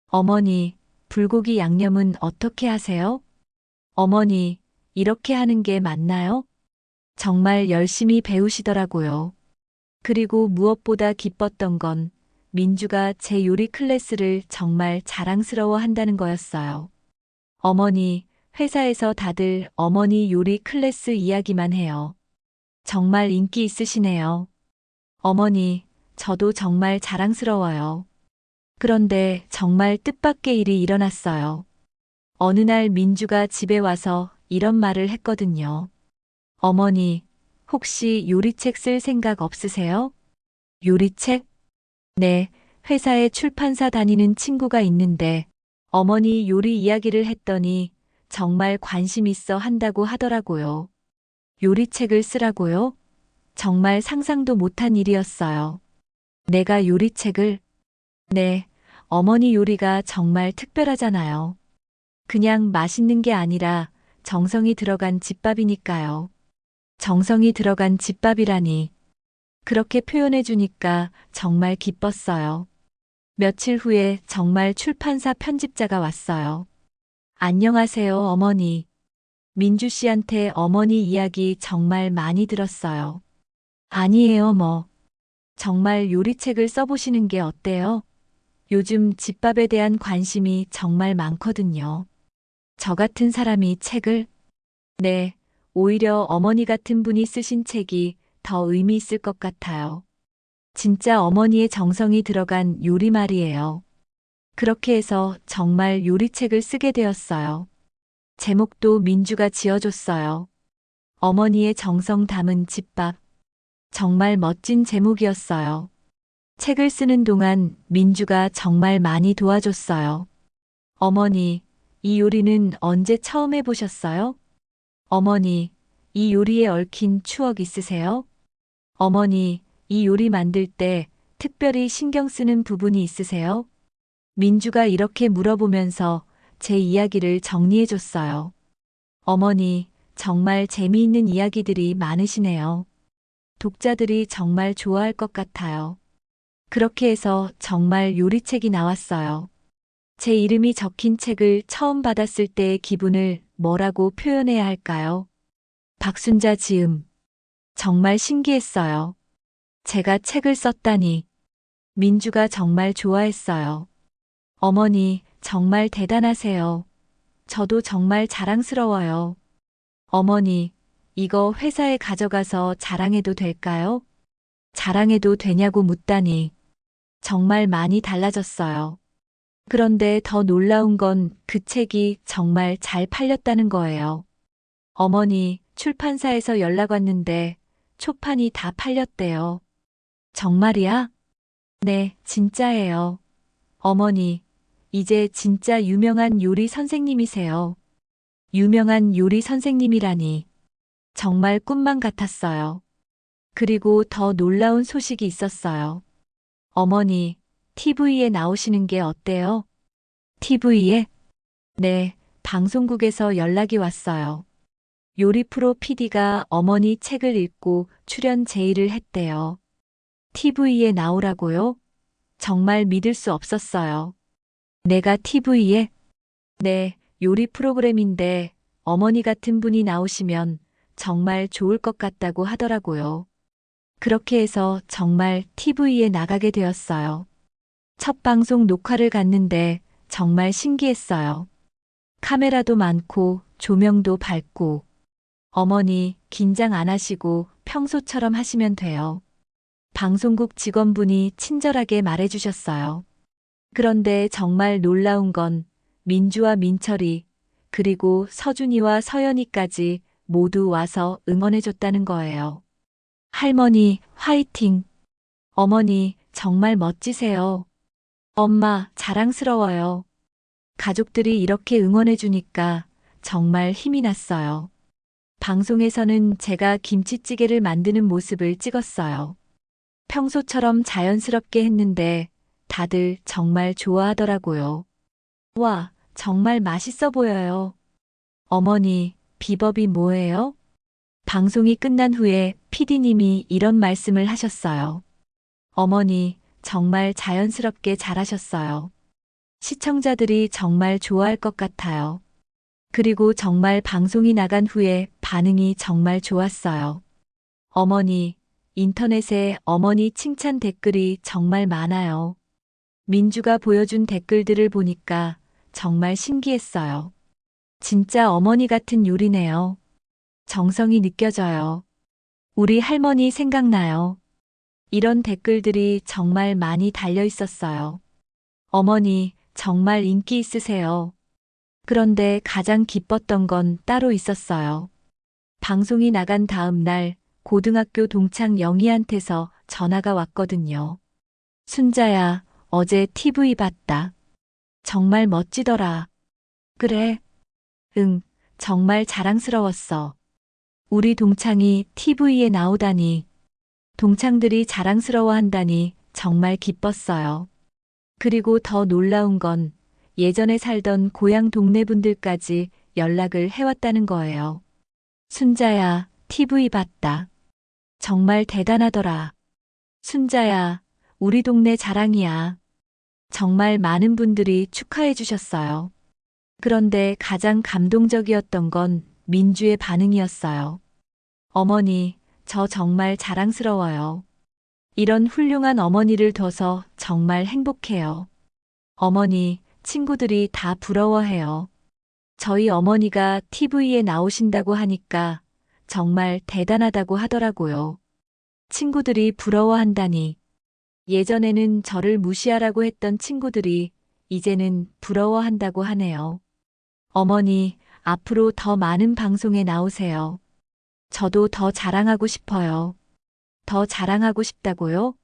어머니, 불고기 양념은 어떻게 하세요? 어머니, 이렇게 하는 게 맞나요? 정말 열심히 배우시더라고요. 그리고 무엇보다 기뻤던 건 민주가 제 요리 클래스를 정말 자랑스러워 한다는 거였어요. 어머니, 회사에서 다들 어머니 요리 클래스 이야기만 해요. 정말 인기 있으시네요. 어머니, 저도 정말 자랑스러워요. 그런데 정말 뜻밖의 일이 일어났어요. 어느 날 민주가 집에 와서 이런 말을 했거든요. 어머니, 혹시 요리책 쓸 생각 없으세요? 요리책? 네, 회사에 출판사 다니는 친구가 있는데 어머니 요리 이야기를 했더니 정말 관심 있어 한다고 하더라고요. 요리책을 쓰라고요? 정말 상상도 못한 일이었어요. 내가 요리책을? 네, 어머니 요리가 정말 특별하잖아요. 그냥 맛있는 게 아니라 정성이 들어간 집밥이니까요. 정성이 들어간 집밥이라니. 그렇게 표현해 주니까 정말 기뻤어요. 며칠 후에 정말 출판사 편집자가 왔어요. 안녕하세요, 어머니. 민주 씨한테 어머니 이야기 정말 많이 들었어요. 아니에요, 뭐. 정말 요리책을 써보시는 게 어때요? 요즘 집밥에 대한 관심이 정말 많거든요. 저 같은 사람이 책을? 네, 오히려 어머니 같은 분이 쓰신 책이 더 의미 있을 것 같아요. 진짜 어머니의 정성이 들어간 요리 말이에요. 그렇게 해서 정말 요리책을 쓰게 되었어요. 제목도 민주가 지어줬어요. 어머니의 정성 담은 집밥. 정말 멋진 제목이었어요. 책을 쓰는 동안 민주가 정말 많이 도와줬어요. 어머니, 이 요리는 언제 처음 해보셨어요? 어머니, 이 요리에 얽힌 추억 있으세요? 어머니, 이 요리 만들 때 특별히 신경 쓰는 부분이 있으세요? 민주가 이렇게 물어보면서 제 이야기를 정리해줬어요. 어머니, 정말 재미있는 이야기들이 많으시네요. 독자들이 정말 좋아할 것 같아요. 그렇게 해서 정말 요리책이 나왔어요. 제 이름이 적힌 책을 처음 받았을 때의 기분을 뭐라고 표현해야 할까요? 박순자 지음. 정말 신기했어요. 제가 책을 썼다니. 민주가 정말 좋아했어요. 어머니, 정말 대단하세요. 저도 정말 자랑스러워요. 어머니, 이거 회사에 가져가서 자랑해도 될까요? 자랑해도 되냐고 묻다니. 정말 많이 달라졌어요. 그런데 더 놀라운 건 그 책이 정말 잘 팔렸다는 거예요. 어머니, 출판사에서 연락 왔는데 초판이 다 팔렸대요. 정말이야? 네, 진짜예요. 어머니, 이제 진짜 유명한 요리 선생님이세요. 유명한 요리 선생님이라니. 정말 꿈만 같았어요. 그리고 더 놀라운 소식이 있었어요. 어머니, TV에 나오시는 게 어때요? TV에? 네, 방송국에서 연락이 왔어요. 요리 프로 PD가 어머니 책을 읽고 출연 제의를 했대요. TV에 나오라고요? 정말 믿을 수 없었어요. 내가 TV에? 네, 요리 프로그램인데 어머니 같은 분이 나오시면 정말 좋을 것 같다고 하더라고요. 그렇게 해서 정말 TV에 나가게 되었어요. 첫 방송 녹화를 갔는데 정말 신기했어요. 카메라도 많고 조명도 밝고. 어머니, 긴장 안 하시고 평소처럼 하시면 돼요. 방송국 직원분이 친절하게 말해주셨어요. 그런데 정말 놀라운 건 민주와 민철이 그리고 서준이와 서연이까지 모두 와서 응원해줬다는 거예요. 할머니, 화이팅! 어머니, 정말 멋지세요. 엄마, 자랑스러워요. 가족들이 이렇게 응원해주니까 정말 힘이 났어요. 방송에서는 제가 김치찌개를 만드는 모습을 찍었어요. 평소처럼 자연스럽게 했는데 다들 정말 좋아하더라고요. 와, 정말 맛있어 보여요. 어머니, 비법이 뭐예요? 방송이 끝난 후에 PD님이 이런 말씀을 하셨어요. 어머니, 정말 자연스럽게 잘하셨어요. 시청자들이 정말 좋아할 것 같아요. 그리고 정말 방송이 나간 후에 반응이 정말 좋았어요. 어머니, 인터넷에 어머니 칭찬 댓글이 정말 많아요. 민주가 보여준 댓글들을 보니까 정말 신기했어요. 진짜 어머니 같은 요리네요. 정성이 느껴져요. 우리 할머니 생각나요. 이런 댓글들이 정말 많이 달려 있었어요. 어머니, 정말 인기 있으세요. 그런데 가장 기뻤던 건 따로 있었어요. 방송이 나간 다음 날 고등학교 동창 영희한테서 전화가 왔거든요. 순자야, 어제 TV 봤다. 정말 멋지더라. 그래. 응, 정말 자랑스러웠어. 우리 동창이 TV에 나오다니, 동창들이 자랑스러워한다니 정말 기뻤어요. 그리고 더 놀라운 건 예전에 살던 고향 동네 분들까지 연락을 해왔다는 거예요. 순자야, TV 봤다. 정말 대단하더라. 순자야, 우리 동네 자랑이야. 정말 많은 분들이 축하해 주셨어요. 그런데 가장 감동적이었던 건 민주의 반응이었어요. 어머니, 저 정말 자랑스러워요. 이런 훌륭한 어머니를 둬서 정말 행복해요. 어머니, 친구들이 다 부러워해요. 저희 어머니가 TV에 나오신다고 하니까 정말 대단하다고 하더라고요. 친구들이 부러워한다니. 예전에는 저를 무시하라고 했던 친구들이 이제는 부러워한다고 하네요. 어머니, 앞으로 더 많은 방송에 나오세요. 저도 더 자랑하고 싶어요. 더 자랑하고 싶다고요?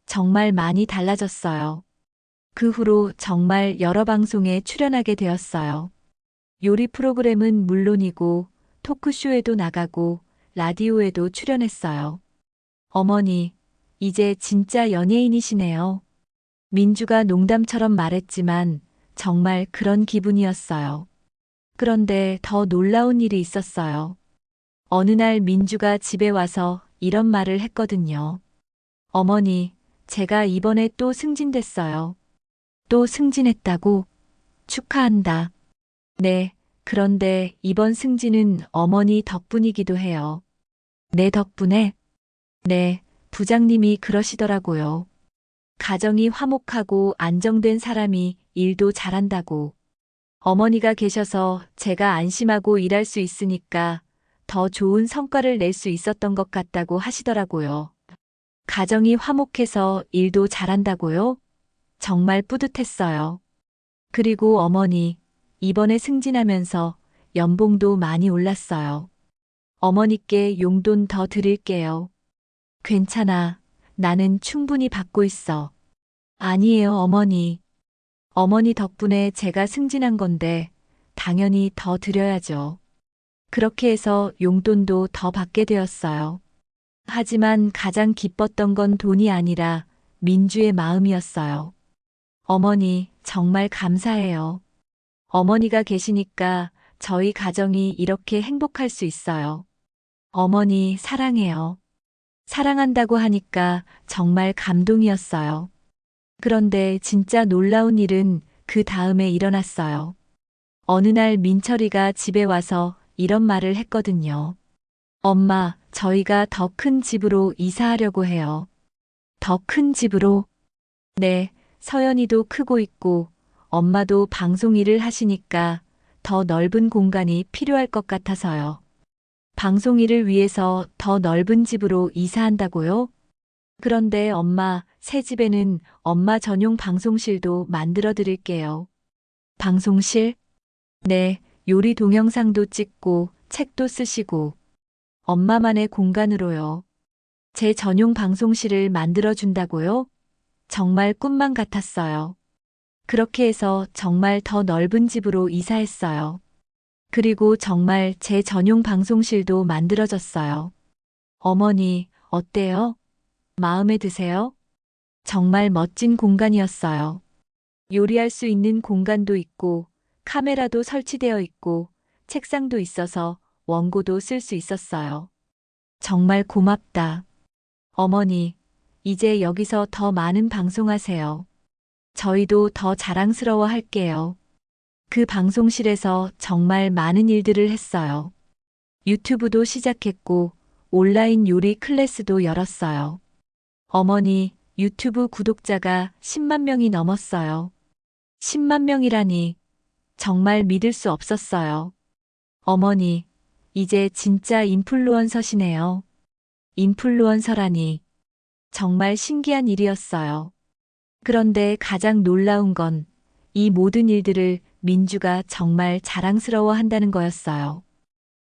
정말 많이 달라졌어요. 그 후로 정말 여러 방송에 출연하게 되었어요. 요리 프로그램은 물론이고 토크쇼에도 나가고 라디오에도 출연했어요. 어머니, 이제 진짜 연예인이시네요. 민주가 농담처럼 말했지만 정말 그런 기분이었어요. 그런데 더 놀라운 일이 있었어요. 어느 날 민주가 집에 와서 이런 말을 했거든요. 어머니, 제가 이번에 또 승진됐어요. 또 승진했다고? 축하한다. 네, 그런데 이번 승진은 어머니 덕분이기도 해요. 내 덕분에? 네, 부장님이 그러시더라고요. 가정이 화목하고 안정된 사람이 일도 잘한다고. 어머니가 계셔서 제가 안심하고 일할 수 있으니까 더 좋은 성과를 낼 수 있었던 것 같다고 하시더라고요. 가정이 화목해서 일도 잘한다고요? 정말 뿌듯했어요. 그리고 어머니, 이번에 승진하면서 연봉도 많이 올랐어요. 어머니께 용돈 더 드릴게요. 괜찮아. 나는 충분히 받고 있어. 아니에요, 어머니. 어머니 덕분에 제가 승진한 건데 당연히 더 드려야죠. 그렇게 해서 용돈도 더 받게 되었어요. 하지만 가장 기뻤던 건 돈이 아니라 민주의 마음이었어요. 어머니, 정말 감사해요. 어머니가 계시니까 저희 가정이 이렇게 행복할 수 있어요. 어머니, 사랑해요. 사랑한다고 하니까 정말 감동이었어요. 그런데 진짜 놀라운 일은 그 다음에 일어났어요. 어느 날 민철이가 집에 와서 이런 말을 했거든요. 엄마, 저희가 더 큰 집으로 이사하려고 해요. 더 큰 집으로? 네, 서연이도 크고 있고 엄마도 방송 일을 하시니까 더 넓은 공간이 필요할 것 같아서요. 방송 일을 위해서 더 넓은 집으로 이사한다고요? 그런데 엄마, 새 집에는 엄마 전용 방송실도 만들어 드릴게요. 방송실? 네, 요리 동영상도 찍고 책도 쓰시고 엄마만의 공간으로요. 제 전용 방송실을 만들어 준다고요? 정말 꿈만 같았어요. 그렇게 해서 정말 더 넓은 집으로 이사했어요. 그리고 정말 제 전용 방송실도 만들어졌어요. 어머니, 어때요? 마음에 드세요? 정말 멋진 공간이었어요. 요리할 수 있는 공간도 있고, 카메라도 설치되어 있고, 책상도 있어서 원고도 쓸 수 있었어요. 정말 고맙다. 어머니, 이제 여기서 더 많은 방송하세요. 저희도 더 자랑스러워 할게요. 그 방송실에서 정말 많은 일들을 했어요. 유튜브도 시작했고, 온라인 요리 클래스도 열었어요. 어머니, 유튜브 구독자가 10만 명이 넘었어요. 10만 명이라니 정말 믿을 수 없었어요. 어머니, 이제 진짜 인플루언서시네요. 인플루언서라니 정말 신기한 일이었어요. 그런데 가장 놀라운 건 이 모든 일들을 민주가 정말 자랑스러워 한다는 거였어요.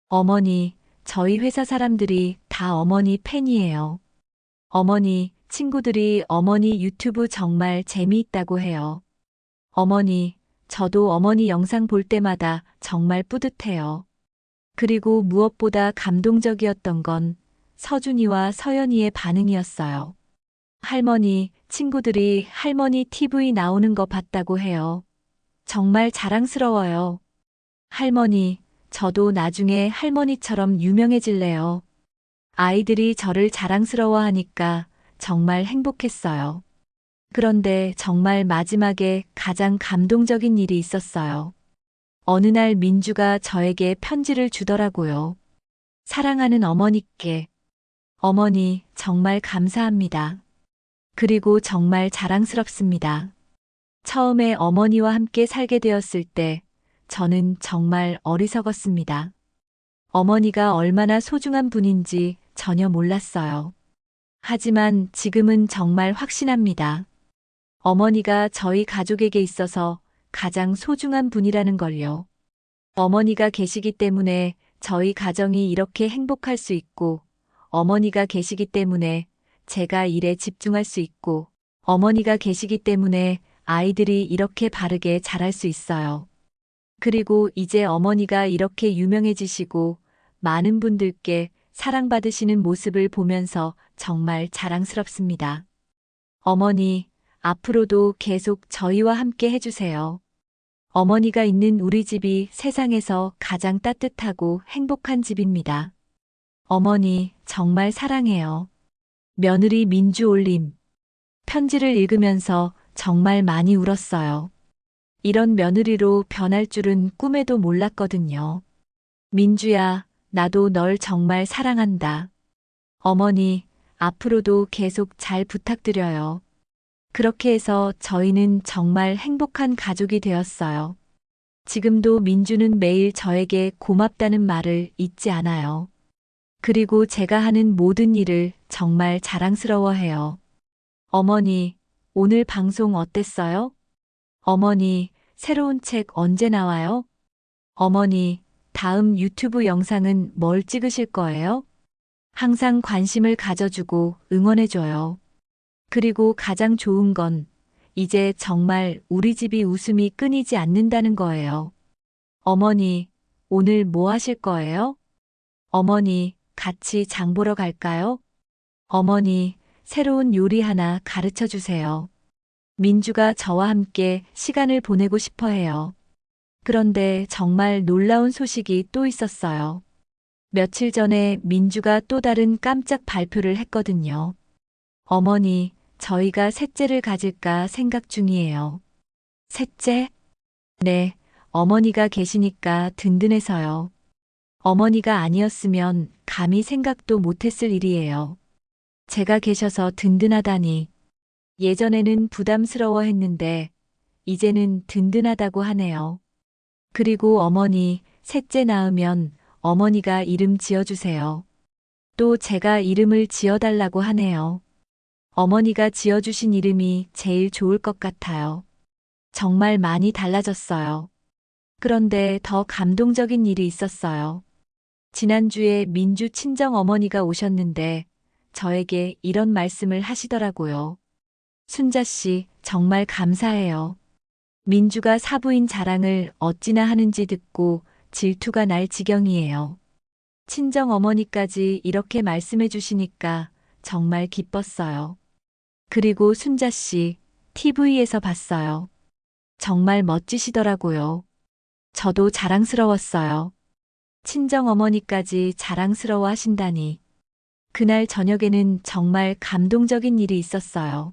어머니, 저희 회사 사람들이 다 어머니 팬이에요. 어머니, 친구들이 어머니 유튜브 정말 재미있다고 해요. 어머니, 저도 어머니 영상 볼 때마다 정말 뿌듯해요. 그리고 무엇보다 감동적이었던 건 서준이와 서연이의 반응이었어요. 할머니, 친구들이 할머니 TV 나오는 거 봤다고 해요. 정말 자랑스러워요. 할머니, 저도 나중에 할머니처럼 유명해질래요. 아이들이 저를 자랑스러워하니까 정말 행복했어요. 그런데 정말 마지막에 가장 감동적인 일이 있었어요. 어느 날 민주가 저에게 편지를 주더라고요. 사랑하는 어머니께. 어머니, 정말 감사합니다. 그리고 정말 자랑스럽습니다. 처음에 어머니와 함께 살게 되었을 때 저는 정말 어리석었습니다. 어머니가 얼마나 소중한 분인지 전혀 몰랐어요. 하지만 지금은 정말 확신합니다. 어머니가 저희 가족에게 있어서 가장 소중한 분이라는 걸요. 어머니가 계시기 때문에 저희 가정이 이렇게 행복할 수 있고, 어머니가 계시기 때문에 제가 일에 집중할 수 있고, 어머니가 계시기 때문에 아이들이 이렇게 바르게 자랄 수 있어요. 그리고 이제 어머니가 이렇게 유명해지시고 많은 분들께 사랑받으시는 모습을 보면서 정말 자랑스럽습니다. 어머니, 앞으로도 계속 저희와 함께 해주세요. 어머니가 있는 우리 집이 세상에서 가장 따뜻하고 행복한 집입니다. 어머니, 정말 사랑해요. 며느리 민주 올림. 편지를 읽으면서 정말 많이 울었어요. 이런 며느리로 변할 줄은 꿈에도 몰랐거든요. 민주야, 나도 널 정말 사랑한다. 어머니, 앞으로도 계속 잘 부탁드려요. 그렇게 해서 저희는 정말 행복한 가족이 되었어요. 지금도 민주는 매일 저에게 고맙다는 말을 잊지 않아요. 그리고 제가 하는 모든 일을 정말 자랑스러워해요. 어머니, 오늘 방송 어땠어요? 어머니, 새로운 책 언제 나와요? 어머니, 다음 유튜브 영상은 뭘 찍으실 거예요? 항상 관심을 가져주고 응원해줘요. 그리고 가장 좋은 건 이제 정말 우리 집이 웃음이 끊이지 않는다는 거예요. 어머니, 오늘 뭐 하실 거예요? 어머니, 같이 장 보러 갈까요? 어머니, 새로운 요리 하나 가르쳐 주세요. 민주가 저와 함께 시간을 보내고 싶어 해요. 그런데 정말 놀라운 소식이 또 있었어요. 며칠 전에 민주가 또 다른 깜짝 발표를 했거든요. 어머니, 저희가 셋째를 가질까 생각 중이에요. 셋째? 네, 어머니가 계시니까 든든해서요. 어머니가 아니었으면 감히 생각도 못했을 일이에요. 제가 계셔서 든든하다니. 예전에는 부담스러워 했는데, 이제는 든든하다고 하네요. 그리고 어머니, 셋째 낳으면 어머니가 이름 지어주세요. 또 제가 이름을 지어달라고 하네요. 어머니가 지어주신 이름이 제일 좋을 것 같아요. 정말 많이 달라졌어요. 그런데 더 감동적인 일이 있었어요. 지난주에 민주 친정 어머니가 오셨는데 저에게 이런 말씀을 하시더라고요. 순자 씨, 정말 감사해요. 민주가 사부인 자랑을 어찌나 하는지 듣고 질투가 날 지경이에요. 친정 어머니까지 이렇게 말씀해 주시니까 정말 기뻤어요. 그리고 순자 씨, TV에서 봤어요. 정말 멋지시더라고요. 저도 자랑스러웠어요. 친정 어머니까지 자랑스러워 하신다니. 그날 저녁에는 정말 감동적인 일이 있었어요.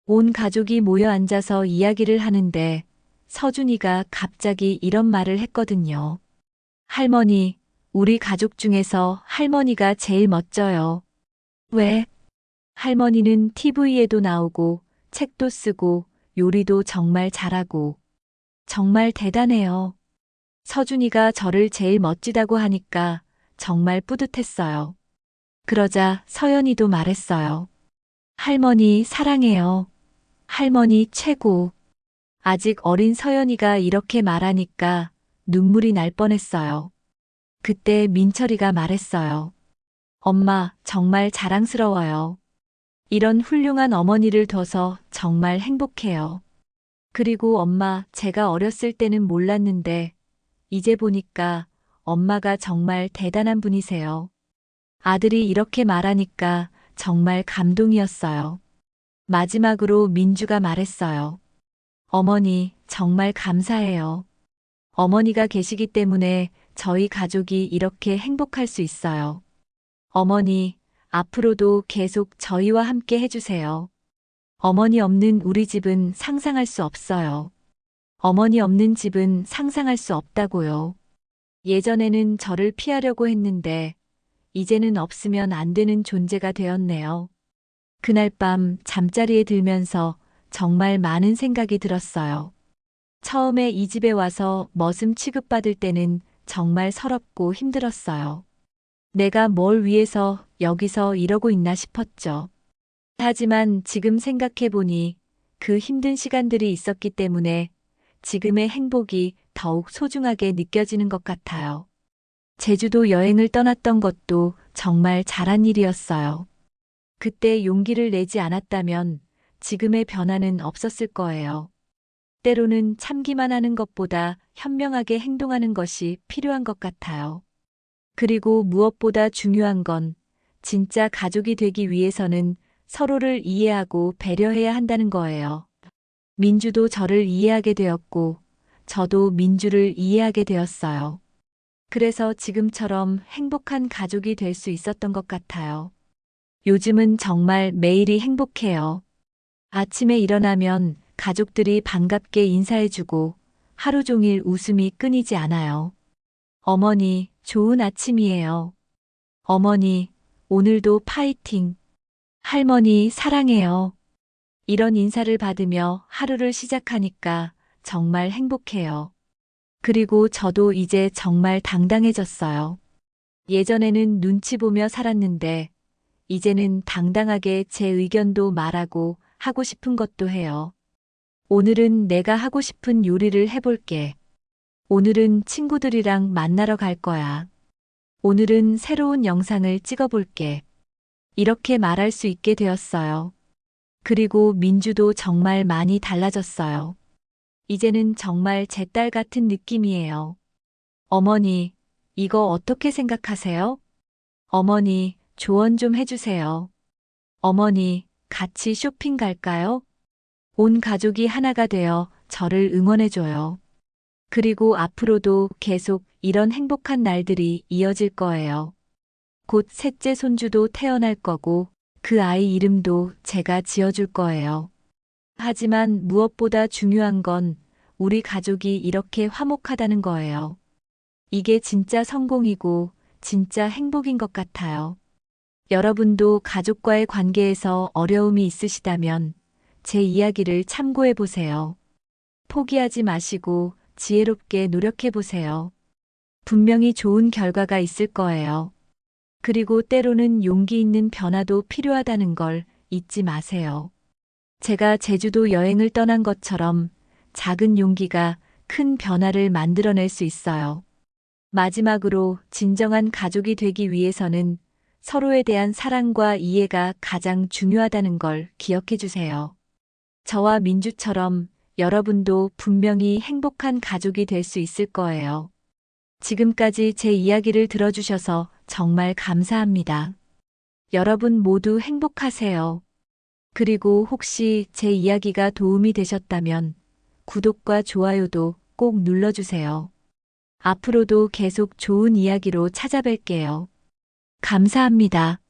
온 가족이 모여 앉아서 이야기를 하는데 서준이가 갑자기 이런 말을 했거든요. 할머니, 우리 가족 중에서 할머니가 제일 멋져요. 왜? 할머니는 TV에도 나오고 책도 쓰고 요리도 정말 잘하고 정말 대단해요. 서준이가 저를 제일 멋지다고 하니까 정말 뿌듯했어요. 그러자 서연이도 말했어요. 할머니 사랑해요. 할머니 최고. 아직 어린 서연이가 이렇게 말하니까 눈물이 날 뻔했어요. 그때 민철이가 말했어요. 엄마, 정말 자랑스러워요. 이런 훌륭한 어머니를 둬서 정말 행복해요. 그리고 엄마, 제가 어렸을 때는 몰랐는데, 이제 보니까 엄마가 정말 대단한 분이세요. 아들이 이렇게 말하니까 정말 감동이었어요. 마지막으로 민주가 말했어요. 어머니, 정말 감사해요. 어머니가 계시기 때문에 저희 가족이 이렇게 행복할 수 있어요. 어머니, 앞으로도 계속 저희와 함께 해주세요. 어머니 없는 우리 집은 상상할 수 없어요. 어머니 없는 집은 상상할 수 없다고요. 예전에는 저를 피하려고 했는데, 이제는 없으면 안 되는 존재가 되었네요. 그날 밤 잠자리에 들면서 정말 많은 생각이 들었어요. 처음에 이 집에 와서 머슴 취급받을 때는 정말 서럽고 힘들었어요. 내가 뭘 위해서 여기서 이러고 있나 싶었죠. 하지만 지금 생각해보니 그 힘든 시간들이 있었기 때문에 지금의 행복이 더욱 소중하게 느껴지는 것 같아요. 제주도 여행을 떠났던 것도 정말 잘한 일이었어요. 그때 용기를 내지 않았다면 지금의 변화는 없었을 거예요. 때로는 참기만 하는 것보다 현명하게 행동하는 것이 필요한 것 같아요. 그리고 무엇보다 중요한 건 진짜 가족이 되기 위해서는 서로를 이해하고 배려해야 한다는 거예요. 민주도 저를 이해하게 되었고, 저도 민주를 이해하게 되었어요. 그래서 지금처럼 행복한 가족이 될 수 있었던 것 같아요. 요즘은 정말 매일이 행복해요. 아침에 일어나면 가족들이 반갑게 인사해주고 하루 종일 웃음이 끊이지 않아요. 어머니, 좋은 아침이에요. 어머니, 오늘도 파이팅. 할머니, 사랑해요. 이런 인사를 받으며 하루를 시작하니까 정말 행복해요. 그리고 저도 이제 정말 당당해졌어요. 예전에는 눈치 보며 살았는데, 이제는 당당하게 제 의견도 말하고 하고 싶은 것도 해요. 오늘은 내가 하고 싶은 요리를 해볼게. 오늘은 친구들이랑 만나러 갈 거야. 오늘은 새로운 영상을 찍어볼게. 이렇게 말할 수 있게 되었어요. 그리고 민주도 정말 많이 달라졌어요. 이제는 정말 제 딸 같은 느낌이에요. 어머니, 이거 어떻게 생각하세요? 어머니, 조언 좀 해주세요. 어머니, 같이 쇼핑 갈까요? 온 가족이 하나가 되어 저를 응원해줘요. 그리고 앞으로도 계속 이런 행복한 날들이 이어질 거예요. 곧 셋째 손주도 태어날 거고 그 아이 이름도 제가 지어줄 거예요. 하지만 무엇보다 중요한 건 우리 가족이 이렇게 화목하다는 거예요. 이게 진짜 성공이고 진짜 행복인 것 같아요. 여러분도 가족과의 관계에서 어려움이 있으시다면 제 이야기를 참고해 보세요. 포기하지 마시고 지혜롭게 노력해 보세요. 분명히 좋은 결과가 있을 거예요. 그리고 때로는 용기 있는 변화도 필요하다는 걸 잊지 마세요. 제가 제주도 여행을 떠난 것처럼 작은 용기가 큰 변화를 만들어낼 수 있어요. 마지막으로 진정한 가족이 되기 위해서는 서로에 대한 사랑과 이해가 가장 중요하다는 걸 기억해 주세요. 저와 민주처럼 여러분도 분명히 행복한 가족이 될 수 있을 거예요. 지금까지 제 이야기를 들어주셔서 정말 감사합니다. 여러분 모두 행복하세요. 그리고 혹시 제 이야기가 도움이 되셨다면 구독과 좋아요도 꼭 눌러주세요. 앞으로도 계속 좋은 이야기로 찾아뵐게요. 감사합니다.